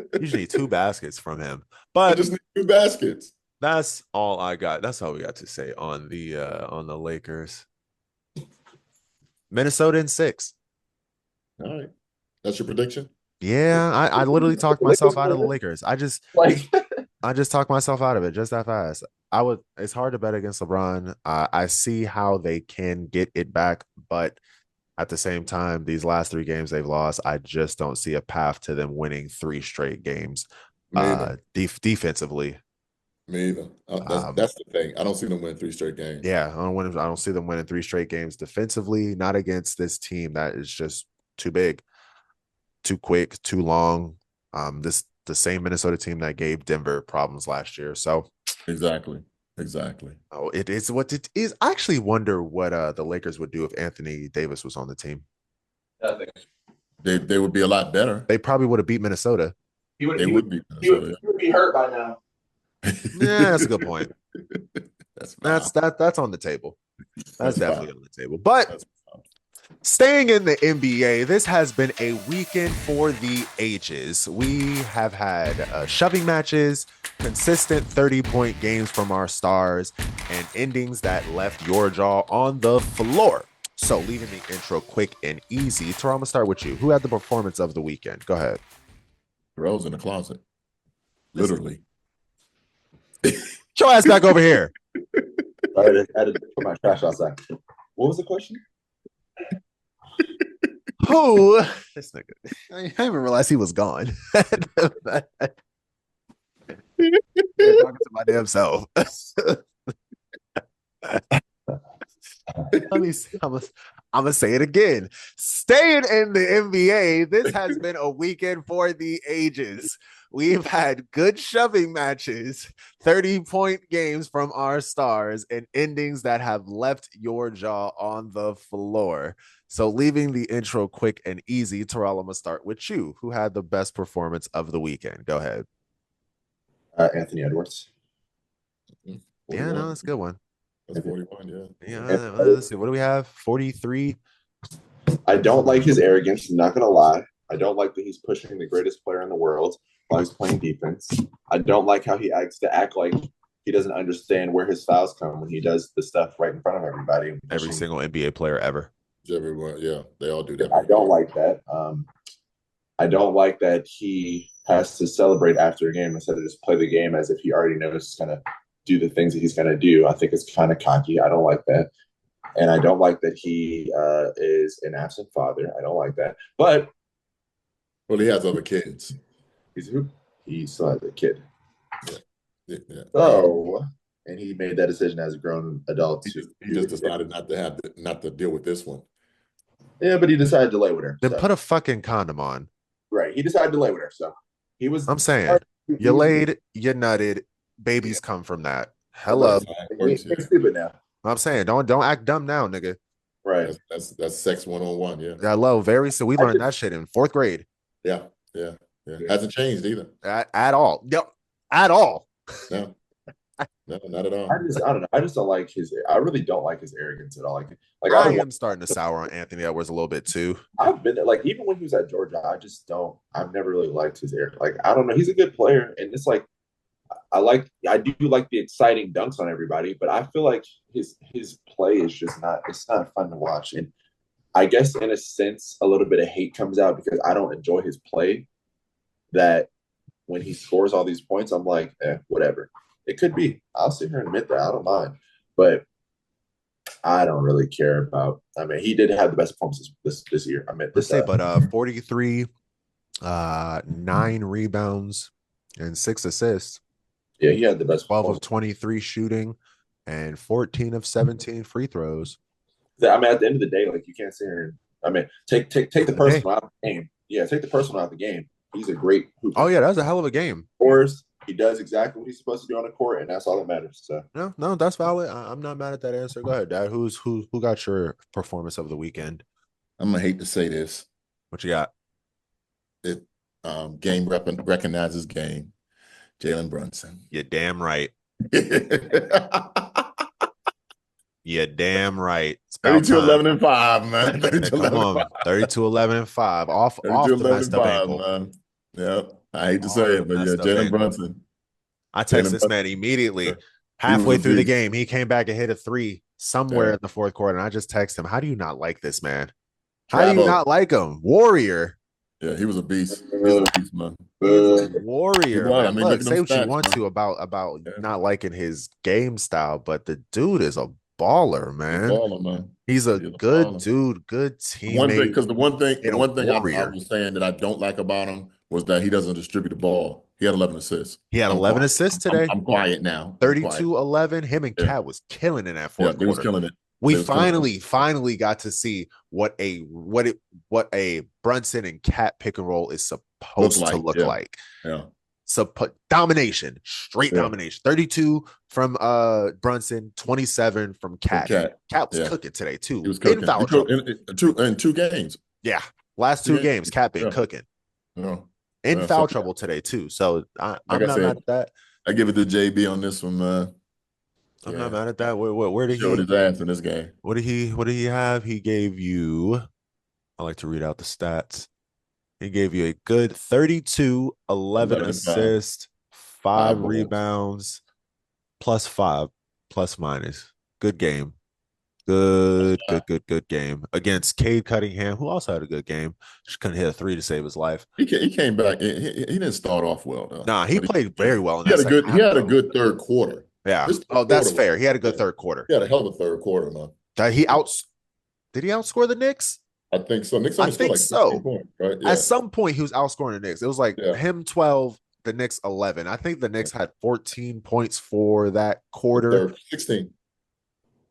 Usually 2 baskets from him. I But just need 2 baskets. that's all I got. That's all we got to say on the Lakers. Minnesota in 6. All right. That's your prediction? Yeah, I literally talked myself out of the Lakers. I just talked myself out of it just that fast. It's hard to bet against LeBron. I see how they can get it back, but at the same time, these last 3 games they've lost, I just don't see a path to them winning 3 straight games defensively. Me either. That's the thing. I don't see them win 3 straight games. Yeah, I don't see them winning 3 straight games defensively, not against this team that is just too big, too quick, too long. The same Minnesota team that gave Denver problems last year. So exactly. Oh, it is what it is. I actually wonder what the Lakers would do if Anthony Davis was on the team. Nothing. They would be a lot better. They probably would have beat Minnesota. They would beat Minnesota. He would be hurt by now. Yeah, that's a good point. That's on the table. That's definitely on the table. But staying in the NBA, this has been a weekend for the ages. We have had shoving matches, consistent 30-point games from our stars, and endings that left your jaw on the floor. So leaving the intro quick and easy, Terrell, I'm going to start with you. Who had the performance of the weekend? Go ahead. Terrell's in the closet. Literally. Get your ass back over here. I had to put my trash outside. What was the question? Who? This nigga. I didn't even realize he was gone. Talking to my damn self. I'm gonna say it again. Staying in the NBA, this has been a weekend for the ages. We've had good shoving matches, 30-point games from our stars, and endings that have left your jaw on the floor. So leaving the intro quick and easy, Terrell, I'm gonna start with you. Who had the best performance of the weekend? Go ahead. Anthony Edwards. 41. Yeah, no, that's a good one. That's 41, yeah. Yeah, let's see. What do we have? 43. I don't like his arrogance. I'm not gonna lie. I don't like that he's pushing the greatest player in the world while he's playing defense. I don't like how he acts to act like he doesn't understand where his fouls come when he does the stuff right in front of everybody. Every single NBA player ever. Everyone, yeah, they all do that. I don't like that. I don't like that he has to celebrate after a game instead of just play the game as if he already knows he's gonna do the things that he's gonna do. I think it's kind of cocky. I don't like that. And I don't like that he is an absent father. I don't like that. But well, he has other kids. He still has a kid. Yeah. So, and he made that decision as a grown adult. He just decided not to deal with this one. Yeah, but he decided to lay with her. Then put a fucking condom on. Right. He decided to lay with her. So he was. I'm saying you laid, you nutted, babies come from that. Hello. He's stupid now. I'm saying don't act dumb now, nigga. Right. That's sex 101. Yeah. Hello. So we learned that shit in 4th grade. Yeah. Hasn't changed either. At all. Yep. At all. No. No, not at all. I don't know. I just don't like I really don't like his arrogance at all. Like I am starting to sour on Anthony Edwards a little bit too. I've been there. Like even when he was at Georgia, I've never really liked his arrogance. Like I don't know. He's a good player, and it's like I do like the exciting dunks on everybody, but I feel like his play is just not. It's not fun to watch, and I guess in a sense, a little bit of hate comes out because I don't enjoy his play. That when he scores all these points, I'm like, whatever. It could be. I'll sit here and admit that. I don't mind. But I don't really care about. I mean, he did have the best performances this year. I meant let's say, but 43, 9 rebounds, and 6 assists. Yeah, he had the best. 12 of 23 shooting, and 14 of 17 free throws. I mean, at the end of the day, like you can't sit here and take the personal out of the game. Yeah, take the personal out of the game. He's a great hooper. Oh yeah, that was a hell of a game. Of course, he does exactly what he's supposed to do on the court, and that's all that matters. So no, that's valid. I'm not mad at that answer. Go ahead, Dad. Who got your performance of the weekend? I'm gonna hate to say this. What you got? It game recognizes game. Jalen Brunson. You're damn right. You're damn right. 32-11-5, man. 32-11-5. Off the messed up ankle. Man. Yeah. I hate to say it, but yeah, Messed up Jalen ankle. Brunson. I text Jalen this man Brunson. immediately. He was Halfway a through the beast. game, he came back and hit a three somewhere Yeah. in the fourth quarter. And I just text him, how do you not like this man? How do you Travel. not like him? Warrior. Yeah, he was a beast. He's a beast, man. He's a He warrior, was. man. I mean, look Look, at them say what you stats, want man. to about Yeah. not liking his game style, but the dude is a baller, He's a man. baller, man. He's a He's a good baller. dude, good One thing, teammate, because the and a one thing I warrior. was saying that I don't like about him was that he doesn't distribute the ball. He had 11 assists. He had I'm 11 quiet. assists today. I'm quiet now. I'm quiet. 32-11. Him and Yeah, Cat was killing in that yeah, fourth they was quarter. killing it. We They was killing it. finally got to see what a Brunson and Cat pick and roll is supposed to look Yeah, like. yeah, Domination, straight yeah. domination. 32 from Brunson, 27 from Cat. Cat. Cat was Yeah. cooking today too. He was cooking. In foul He cooked trouble. in two games. Yeah. Last Two two games. games, Cat been Yeah. cooking. Yeah. In Yeah, foul so, trouble today too. So I'm like I not said, mad at that. I give it to JB on this one, man. I'm Yeah. not mad at that. Where did Showed he his ass in this game. what did he have? He gave you, I like to read out the stats. He gave you a good 32, 11 11 and 5. assists, 5 5 boards. rebounds, plus 5, plus minus. Good game. Good game against Cade Cunningham, who also had a good game. Just couldn't hit a 3 to save his life. He came back. He didn't start off well though. Nah, he But played very well in he that had a second good. half, He had a though. good third quarter. Yeah. His third Oh, that's quarter was- fair. He had a good third quarter. He had a hell of a third quarter, man. Did he outscore the Knicks? I think so. Knicks I only scored think like so. 16 points, right? Yeah. At some point, he was outscoring the Knicks. It was like Yeah. him 12, the Knicks 11. I think the Knicks had 14 points for that quarter. Third, 16.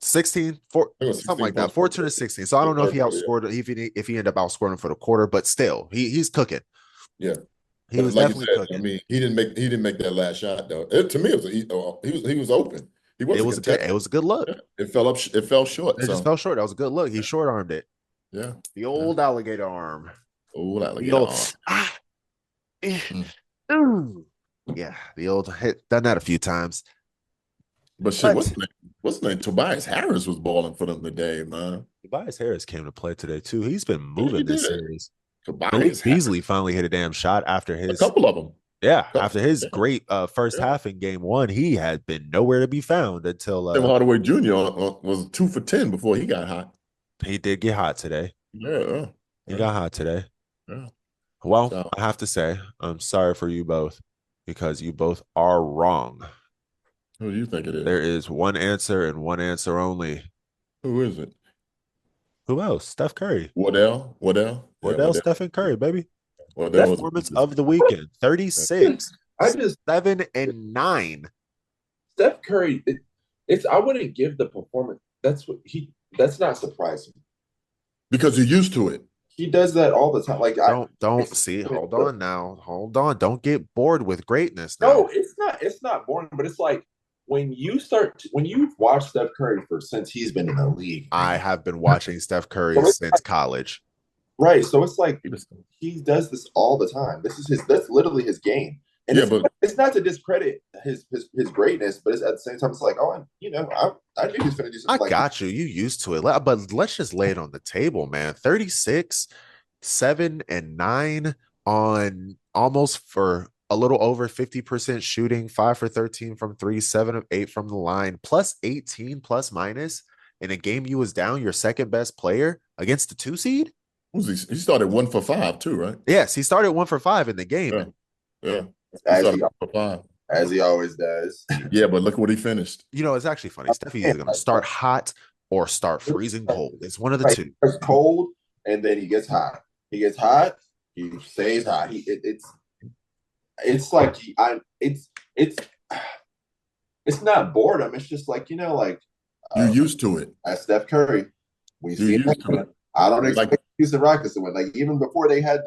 16, It was 16 something like that, points. 14 to 16. So I don't know if he Third quarter, outscored if he ended up outscoring for the quarter, but still, he's cooking. Yeah. He But was like definitely you said, cooking. I mean, he didn't make that last shot though. To me, it was he was open. He wasn't It was a good look. Yeah. It fell short. It just fell short. That was a good look. He short armed it. Yeah. The old alligator arm. Oh, that The old yeah, the old hit. Done that a few times. But shit, what's the name? Tobias Harris was balling for them today, man. Tobias Harris came to play today too. He's been moving this series. Tobias Malik Harris. Beasley finally hit a damn shot after A his couple of them. after his great first half in game one. He had been nowhere to be found until Tim Hardaway Jr. Was 2 for 10 before he got hot. he did get hot today. Yeah. He got hot today. Yeah. Well, So- I have to say, I'm sorry for you both because you both are wrong. Who do you think it is? There is one answer and one answer only. Who is it? Who else? Steph Curry. Waddell? Waddell, Stephen Curry, baby. Waddell was- Performance of the weekend. 36, I just 7 and 9. Steph Curry. I wouldn't give the performance. That's not surprising. Because you're used to it. He does that all the time. Like Don't see. Hold on now. Hold on. Don't get bored with greatness now. No, it's not. It's not boring, but it's like when you've watched Steph Curry since he's been in the league. I have been watching Steph Curry since college. Right. So it's like he does this all the time. That's literally his game. And it's not to discredit his greatness, but it's at the same time, it's like, I knew he's gonna do something. I got you. You used to it. But let's just lay it on the table, man. 36, 7 and 9 on almost for a little over 50% shooting, 5 for 13 from 3, 7 of 8 from the line, plus 18 plus minus in a game you was down your second best player against the 2 seed. He started 1 for 5 too, right? Yes, he started 1 for 5 in the game. Yeah. As he always does. Yeah, but look what he finished. It's actually funny. Steffi's either going to start hot or start freezing cold. It's one of the two. It's cold, and then he gets hot. He gets hot. He stays hot. It's like it's not boredom. It's just like you're used to it. As Steph Curry, we see it. I don't expect Houston Rockets to win. Like even before they had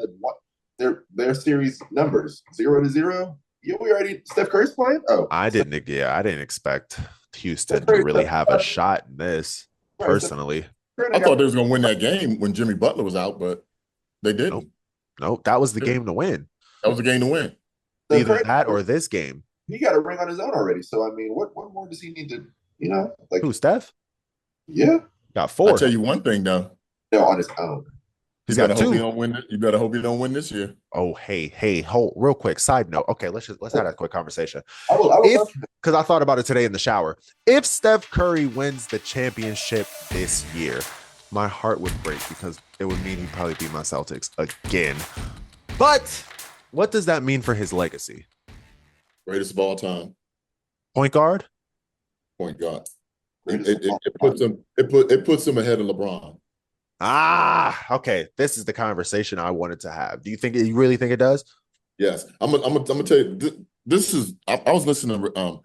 their series numbers 0-0. We already Steph Curry's playing. Oh, I didn't expect Houston to really have a shot in this. Personally, I thought they was gonna win that game when Jimmy Butler was out, but they didn't. Nope. That was the game to win. That was the game to win. Either that or this game. He got a ring on his own already. So I mean, what more does he need to? Who, Steph? Yeah, got 4. I'll tell you one thing though. No, on his own. He's You better got hope he two. don't win. You better hope he don't win this year. Oh, hey, hold real quick. Side note. Okay, let's have that quick conversation. I would If love because I thought about it today in the shower. If Steph Curry wins the championship this year, my heart would break because it would mean he'd probably beat my Celtics again. But what does that mean for his legacy? Greatest of all time, Point guard? point guard. greatest of all It puts him. It puts him ahead of LeBron. Okay. This is the conversation I wanted to have. Do you really think it does? Yes, I'm gonna tell you. This is. I was listening to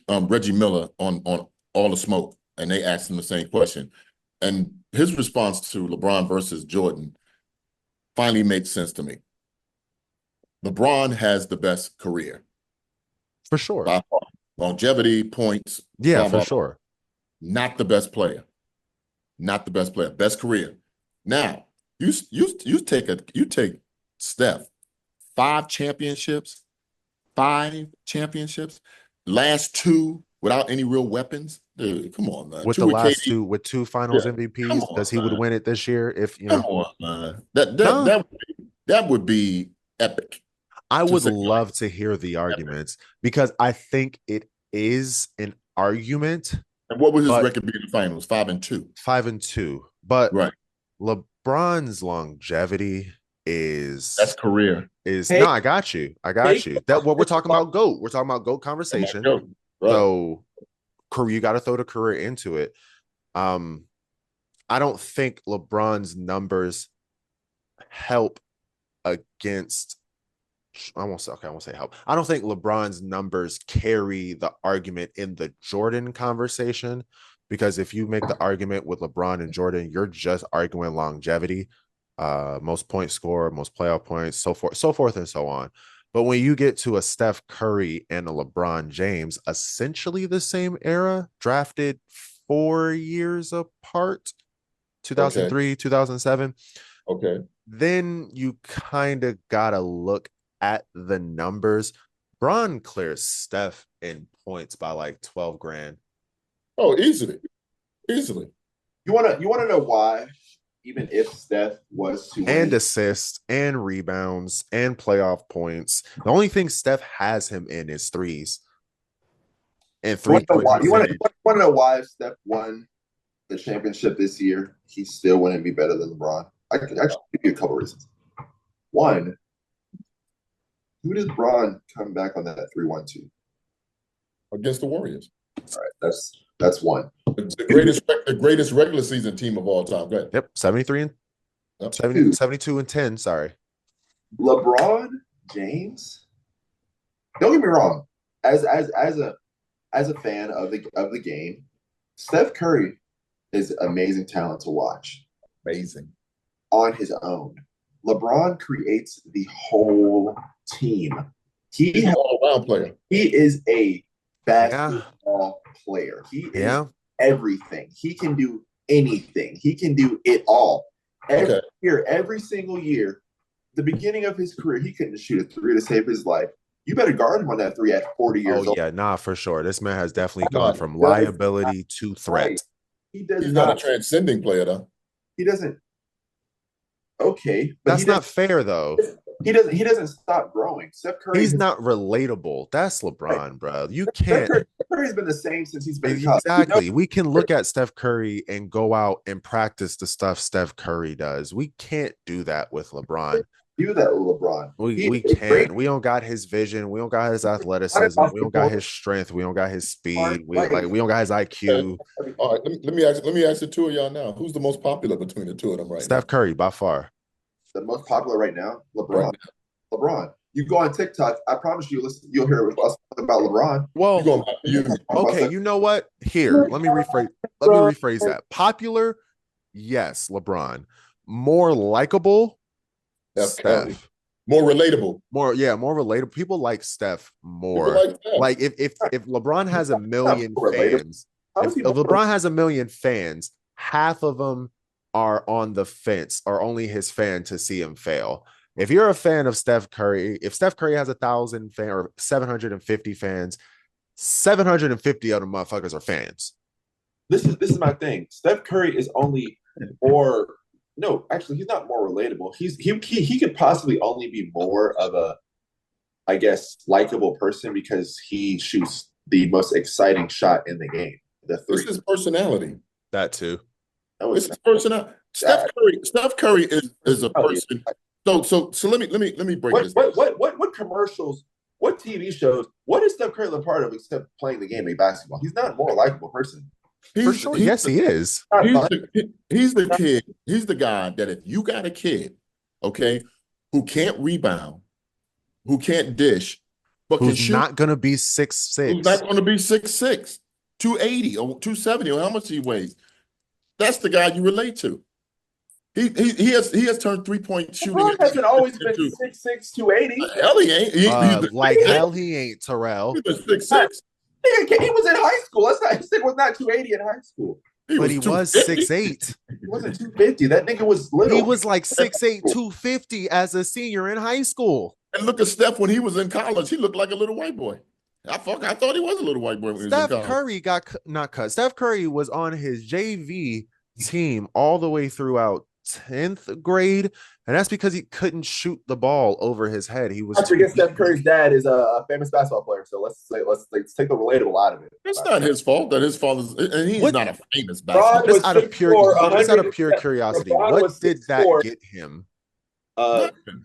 Reggie Miller on All the Smoke, and they asked him the same question, and his response to LeBron versus Jordan finally made sense to me. LeBron has the best career For sure. by far. Longevity, points, Yeah, blah, for blah, sure. not the best player. Not the best player. Best career. Now, you take Steph, five championships, last two without any real weapons. Dude, come on, man. With Two the with last KD. two, with two finals Yeah. Come MVPs, on, does he would man. win it this year if Come on, man. That Nah. that would be epic. I to would say love to hear the arguments because I think it is an argument. And what would his But- record be in the finals? 5-2. 5-2. But Right. LeBron's longevity That's career. no, I got you. That what we're talking about GOAT. We're talking about GOAT conversation. Right. So career, you got to throw the career into it. I don't think LeBron's numbers help against I won't say help. I don't think LeBron's numbers carry the argument in the Jordan conversation because if you make the argument with LeBron and Jordan, you're just arguing longevity, most point scorer, most playoff points, so forth and so on. But when you get to a Steph Curry and a LeBron James, essentially the same era, drafted 4 years apart, 2003, 2007. Okay. Then you kind of gotta look at the numbers. Bron clears Steph in points by like 12 grand. Oh, easily. You wanna know why? Even if Steph was to And win, assists and rebounds and playoff points. The only thing Steph has him in is threes. And you three wanna know why if Steph won the championship this year, he still wouldn't be better than LeBron? I can actually give you a couple reasons. One, who does Bron come back on that 3-1-2? Against the Warriors. All right, that's one. The greatest regular season team of all time. Go ahead. Yep, 73 and Yep. 72 and 10. Sorry. LeBron James. Don't get me wrong. As a fan of the game, Steph Curry is amazing talent to watch. Amazing. On his own. LeBron creates the whole team. He's an all-around player. He is a basketball player. He is everything. He can do anything. He can do it all. Every single year, the beginning of his career, he couldn't shoot a three to save his life. You better guard him on that three at 40 years old. Oh, yeah, nah, for sure. This man has definitely gone from liability to threat. Right. He's not a transcending player, though. He doesn't. Okay. But That's not fair, though. He doesn't stop growing. Steph Curry. He's not relatable. That's LeBron, bro. You can't. Steph Curry's been the same since he's been in college. Exactly. We can look at Steph Curry and go out and practice the stuff Steph Curry does. We can't do that with LeBron. Do that with LeBron. We can't. We don't got his vision. We don't got his athleticism. We don't got his strength. We don't got his speed. We don't got his IQ. All right, let me ask the two of y'all now. Who's the most popular between the two of them right now? Steph Curry, by far. The most popular right now, LeBron. LeBron. You go on TikTok, I promise you'll hear us talk about LeBron. Well, okay, you know what? Here, let me rephrase that. Popular, yes, LeBron. More likable, Steph. More relatable. More relatable. People like Steph more. Like if LeBron has a million fans, if LeBron has a million fans, half of them are on the fence, are only his fan to see him fail. If you're a fan of Steph Curry, if Steph Curry has 1,000 fans or 750 fans, 750 of them motherfuckers are fans. This is my thing. Steph Curry is only more no, actually, he's not more relatable. He could possibly only be more of a, I guess, likable person because he shoots the most exciting shot in the game, the three. It's his personality. That too. No, It's his personality. Steph Curry is a person. So let me break this. What commercials, what TV shows, what is Steph Curry a part of except playing the game of basketball? He's not a more likable person. For sure, yes, he is. He's the kid. He's the guy that if you got a kid, okay, who can't rebound, who can't dish, but who's can shoot, not going to be 6'6", who's not going to be 6'6", 280 or 270 or how much he weighs. That's the guy you relate to. He has turned 3-point shooting. LeBron hasn't always been 6'6", 280. Hell, he ain't. Like hell, he ain't, Terrell. He was 6'6". He was in high school. His nigga was not 280 in high school. But he was 6'8". He wasn't 250. That nigga was little. He was like 6'8", 250 as a senior in high school. And look at Steph when he was in college. He looked like a little white boy. I thought he was a little white boy when he was in college. Steph Curry got not cut. Steph Curry was on his JV team all the way throughout 10th grade, and that's because he couldn't shoot the ball over his head. He was. I forget Steph Curry's dad is a famous basketball player, so let's take the relatable out of it. It's not his fault that his father is, and he's not a famous basketball player. Just out of pure curiosity, what did that get him?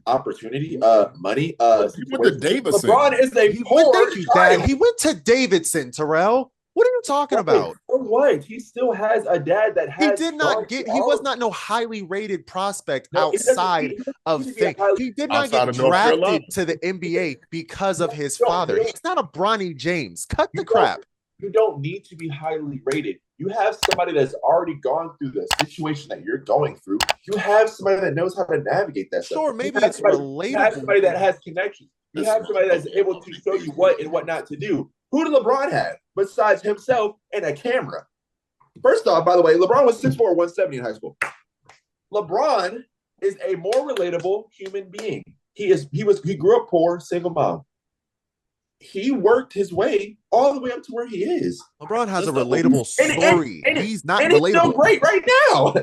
Opportunity, money. He went to Davidson. LeBron is a Thank you, Dad. He went to Davidson, Terrell. What are you talking about? For what? He still has a dad that has. He was not no highly rated prospect outside of things. He did not get drafted to the NBA because of his father. He's not a Bronny James. Cut the crap. You don't need to be highly rated. You have somebody that's already gone through the situation that you're going through. You have somebody that knows how to navigate that stuff. Sure, maybe it's relatable. You have somebody that has connections. You have somebody that's able to show you what and what not to do. Who did LeBron have besides himself and a camera? First off, by the way, LeBron was 6'4", 170 in high school. LeBron is a more relatable human being. He grew up poor, single mom. He worked his way all the way up to where he is. LeBron has a relatable story. He's not relatable. He's still great right now.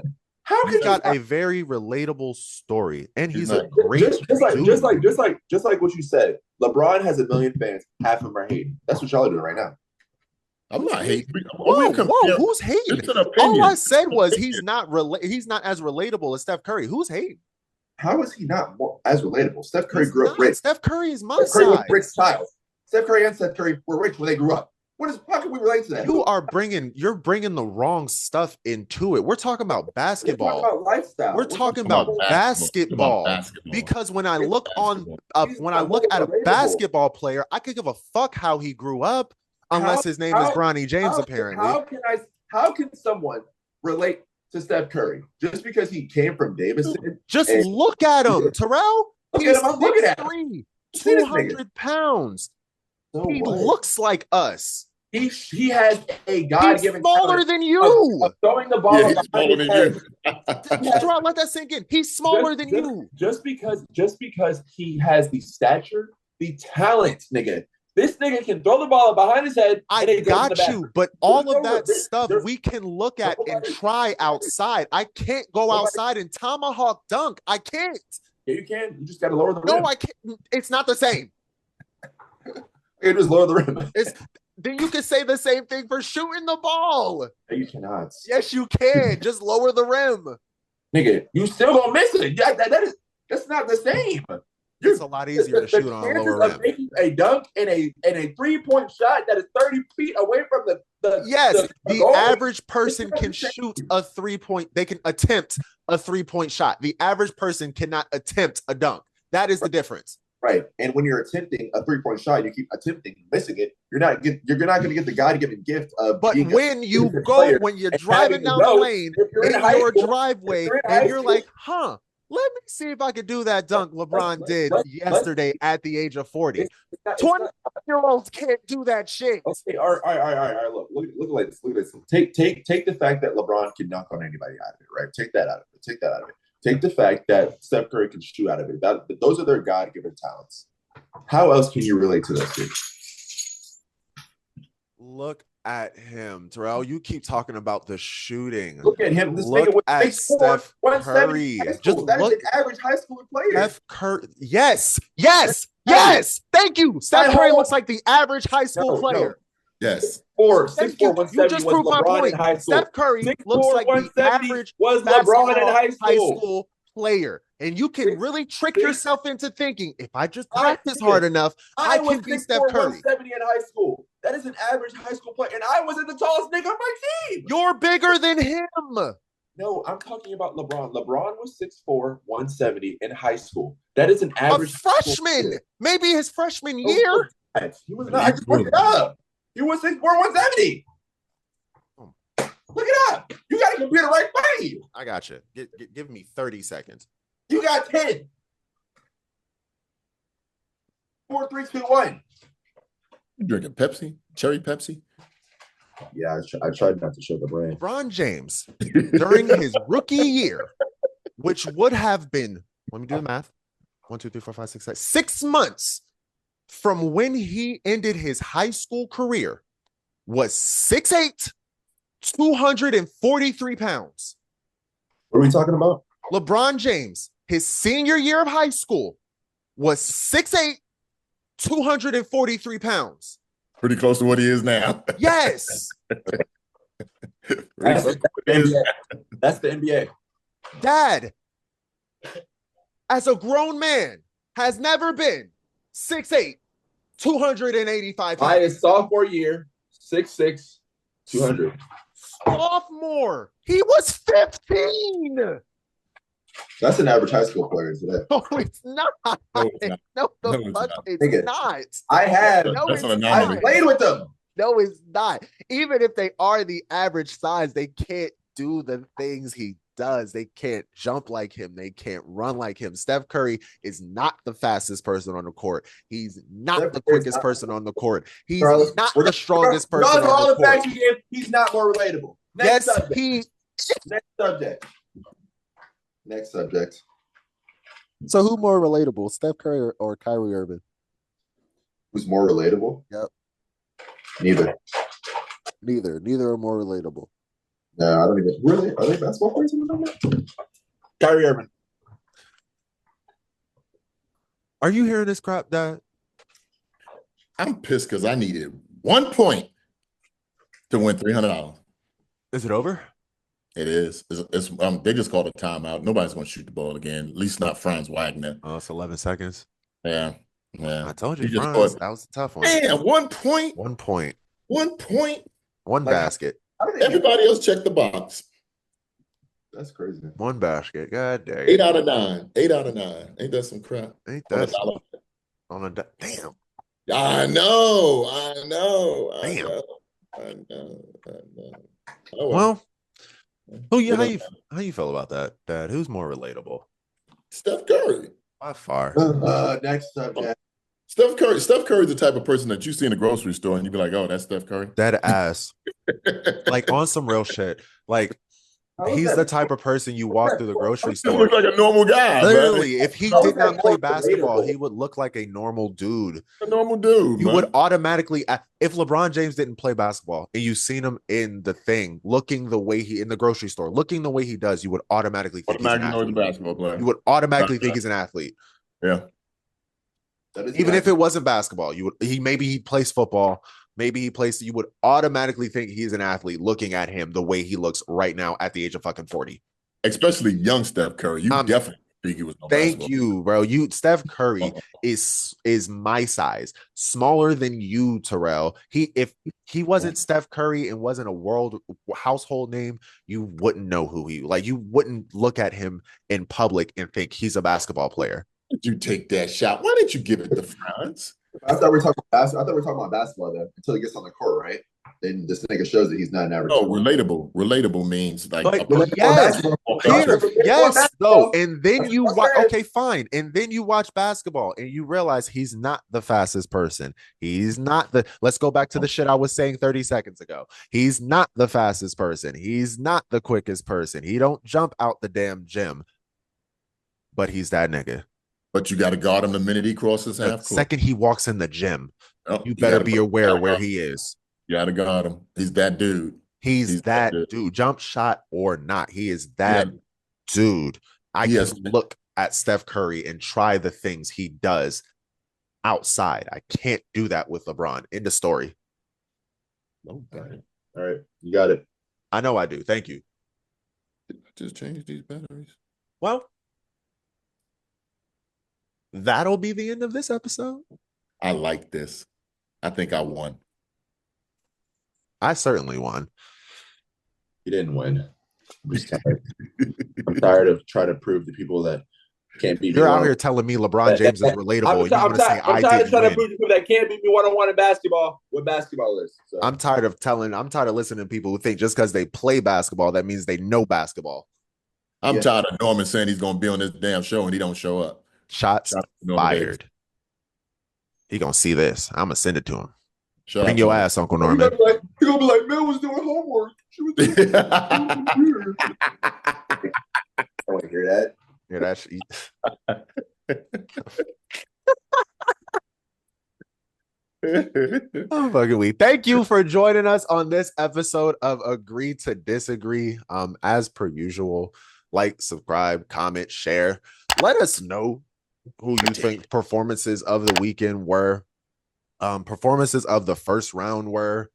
He's got a very relatable story, and he's a great dude. Just like what you said. LeBron has 1 million fans. Half of them are hating. That's what y'all are doing right now. I'm not hating. Whoa, who's hating? All I said was he's not as relatable as Steph Curry. Who's hating? How is he not more as relatable? Steph Curry grew up rich. Steph Curry is my Steph Curry was side. rich child. Steph Curry and Steph Curry were rich when they grew up. How can we relate to that? You're bringing the wrong stuff into it. We're talking about basketball. We're talking about lifestyle. We're talking about basketball. Because when I look at a basketball player, I could give a fuck how he grew up, unless his name is Bronny James. Apparently, how can someone relate to Steph Curry just because he came from Davidson? Just look at him, Terrell. He's I'm looking at him. 200 pounds. So he looks like us. He has a God-given smaller than you. Of throwing the ball. Yeah, he's smaller than you. Terrell, let that sink in. He's smaller than you. Just because he has the stature, the talent, nigga. This nigga can throw the ball behind his head. I got you, but all of that stuff we can look at and try outside. I can't go outside and tomahawk dunk. I can't. Yeah, you can. You just got to lower the rim. No, I can't. It's not the same. You just lower the rim. Then you can say the same thing for shooting the ball. No, you cannot. Yes, you can. Just lower the rim. Nigga, you still gonna miss it. That's not the same. It's a lot easier to shoot on a lower rim. Making a dunk and a 3-point shot that is 30 feet away from the average person can shoot a 3-point. They can attempt a 3-point shot. The average person cannot attempt a dunk. That is the difference. Right. And when you're attempting a 3-point shot, you keep attempting, missing it. You're not going to get the God-given gift of. But when you're driving down the lane in your driveway, and you're like, let me see if I can do that dunk LeBron did yesterday at the age of 40. 20-year-olds can't do that shit. Okay, all right. Look at this. Take the fact that LeBron can dunk on anybody out of it, right? Take that out of it. Take the fact that Steph Curry can shoot out of it. Those are their God-given talents. How else can you relate to those things? Look at him, Terrell. You keep talking about the shooting. Look at him. This Look nigga was at 6'4", Steph 170 Curry. high school. Just That is look. an average high school player. Steph Curry. Yes. Thank you. Steph Curry looks like the average high school player. Yes. 6'4", Thank you. 170 You just was proved my LeBron point. in high school. Steph Curry 6'4", looks like the 170 average was LeBron in high high school. school player. And you can really trick yourself into thinking, if I just I- practice hard enough, I was can be 6'4", Steph Curry. 170 in high school. That is an average high school player. And I wasn't the tallest nigga on my team. You're bigger than him. No, I'm talking about LeBron. LeBron was 6'4", 170 in high school. That is an A average freshman. Maybe his freshman year. He was not. I just looked it up. He was 6'4", 170. Look it up. You got a computer right in front of you. I got you. Give me 30 seconds. You got 10. 4, 3, 2, 1. You drinking Pepsi? Cherry Pepsi? Yeah, I tried not to show the brand. LeBron James, during his rookie year, which would have been, let me do the math. 1, 2, 3, 4, 5, 6, 7, 6 months from when he ended his high school career, was 6'8", 243 pounds. What are we talking about? LeBron James, his senior year of high school, was 6'8", 243 pounds. Pretty close to what he is now. Yes. That's the NBA. That's the NBA. Dad, as a grown man, has never been 6'8", 285 pounds. By his sophomore year, 6'6", 200. Sophomore, he was 15. That's an average high school player today. No, it's not. No, it's not. No, the No, it's fuck, not. it's Nigga, not. I have. No, That's it's an I anomaly. played with them. No, it's not. Even if they are the average size, they can't do the things he does. They can't jump like him. They can't run like him. Steph Curry is not the fastest person on the court. He's not Steph the Curry's quickest not- person on the court. He's Charles, not we're the gonna- strongest person Regardless of on all the the facts court. you give, he's not more relatable. Yes, Next subject. he. Next subject. Next subject. So who more relatable, Steph Curry or Kyrie Irving? Who's more relatable? Yep. Neither. Neither are more relatable. No, I don't even. Really? Are they basketball players? Kyrie Irving. Are you hearing this crap, Dad? I'm pissed because I needed 1 point to win $300. Is it over? It is. They just called a timeout. Nobody's going to shoot the ball again. At least not Franz Wagner. Oh, it's 11 seconds. Yeah. I told you, He just Franz, thought- that was a tough one. Man, 1 point. 1 point. 1 point. One Like- basket. How did they get- Everybody else checked the box. That's crazy. One basket. God dang. 8 out of 9. 8 out of 9. Ain't that some crap? Ain't On a that dollar. on a damn. I know. Damn. I know. Oh, Well, how you What how you feel about that, Dad? Who's more relatable? Steph Curry. By far. Next subject. Steph Curry's the type of person that you see in the grocery store and you be like, oh, that's Steph Curry. Dead ass. Like on some real shit. Like he's the type of person you walk through the grocery He store. looks like a normal guy. Literally, Man. if he How did is that not play more basketball, relatable? he would look like a normal dude. A normal dude. You man. would automatically, if LeBron James didn't play basketball and you seen him in the thing, looking the way he in the grocery store, looking the way he does, you would automatically think he's an automatically know he's a athlete. basketball player. You would automatically think he's an athlete. Yeah. That is Even not- if it wasn't basketball, maybe he plays football, maybe he plays, you would automatically think he's an athlete looking at him the way he looks right now at the age of fucking 40. Especially young Steph Curry. You definitely think he was no Thank basketball you, bro. Steph Curry is my size, smaller than you, Terrell. If he wasn't Steph Curry and wasn't a world household name, you wouldn't know who you wouldn't look at him in public and think he's a basketball player. Why did you take that shot? Why didn't you give it to Franz? I thought we were talking about basketball. I thought we were talking about basketball though, until he gets on the court, right? Then this nigga shows that he's not an average. Oh, relatable. Relatable means like But a person- yes, Here, yes, no, and then you That's watch. what I'm Okay, fine, and then you watch basketball and you realize he's not the fastest person. He's not the. Let's go back to the shit I was saying 30 seconds ago. He's not the fastest person. He's not the quickest person. He don't jump out the damn gym, but he's that nigga. But you got to guard him the minute he crosses The half court. second he walks in the gym, Oh, you better gotta be put- aware gotta where guard- he is. You gotta guard him. He's that dude. He's that dude. Jump shot or not, he is that dude. I can look at Steph Curry and try the things he does outside. I can't do that with LeBron. End of story. All right. You got it. I know I do. Thank you. Just change these batteries. Well, that'll be the end of this episode. I like this. I think I won. I certainly won. You didn't win. I'm tired of trying to prove to people that can't beat me. You're out here telling me LeBron James is relatable. I'm tired of trying to prove to people that can't beat me one-on-one in basketball. What basketball is. So. I'm tired of listening to people who think just because they play basketball, that means they know basketball. I'm tired of Norman saying he's going to be on this damn show and he don't show up. Shots fired. He gonna see this. I'm gonna send it to him. Bring your ass, Uncle Norman. He's gonna be like, Mel was doing homework. She was doing I want to hear that. Hear that shit. I'm fucking weak. Thank you for joining us on this episode of Agree to Disagree. As per usual, like, subscribe, comment, share. Let us know who you think performances of the weekend were, performances of the first round were,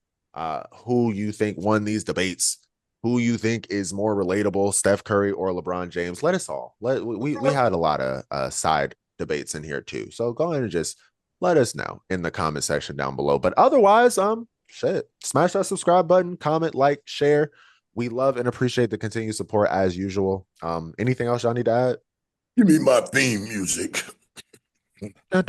who you think won these debates, who you think is more relatable, Steph Curry or LeBron James. Let us all. We had a lot of side debates in here too. So go ahead and just let us know in the comment section down below. But otherwise, smash that subscribe button, comment, like, share. We love and appreciate the continued support as usual. Anything else y'all need to add? Give me my theme music. The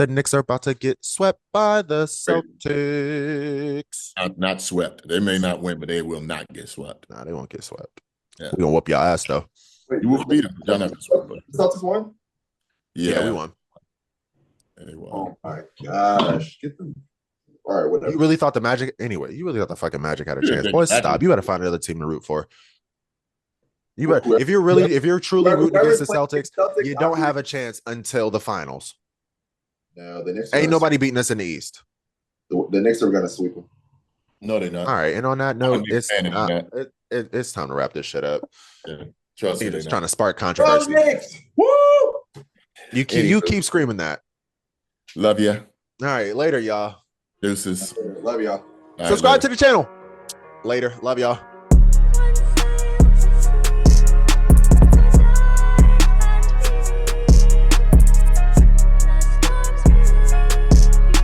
Knicks are about to get swept by the Celtics. Not swept. They may not win, but they will not get swept. Nah, they won't get swept. Yeah. We're gonna whoop y'all ass though. Wait, you will beat them. Y'all not swept. The Celtics won? Yeah, we won. They won. Oh my gosh. Get them. All right, whatever. You really thought the Magic anyway? You really thought the fucking Magic had a chance? Boys, stop! You got to find another team to root for. You better, if you're truly rooting against the Celtics, you don't have a chance until the finals. No, the Knicks ain't nobody beating us in the East. The Knicks are gonna sweep them. No, they're not. All right, and on that note, it's time to wrap this shit up. Yeah. Trust me, it's trying to spark controversy. Woo! You keep screaming that. Love you. All right, later, y'all. Deuces. Love y'all. Subscribe to the channel. Later. Love y'all.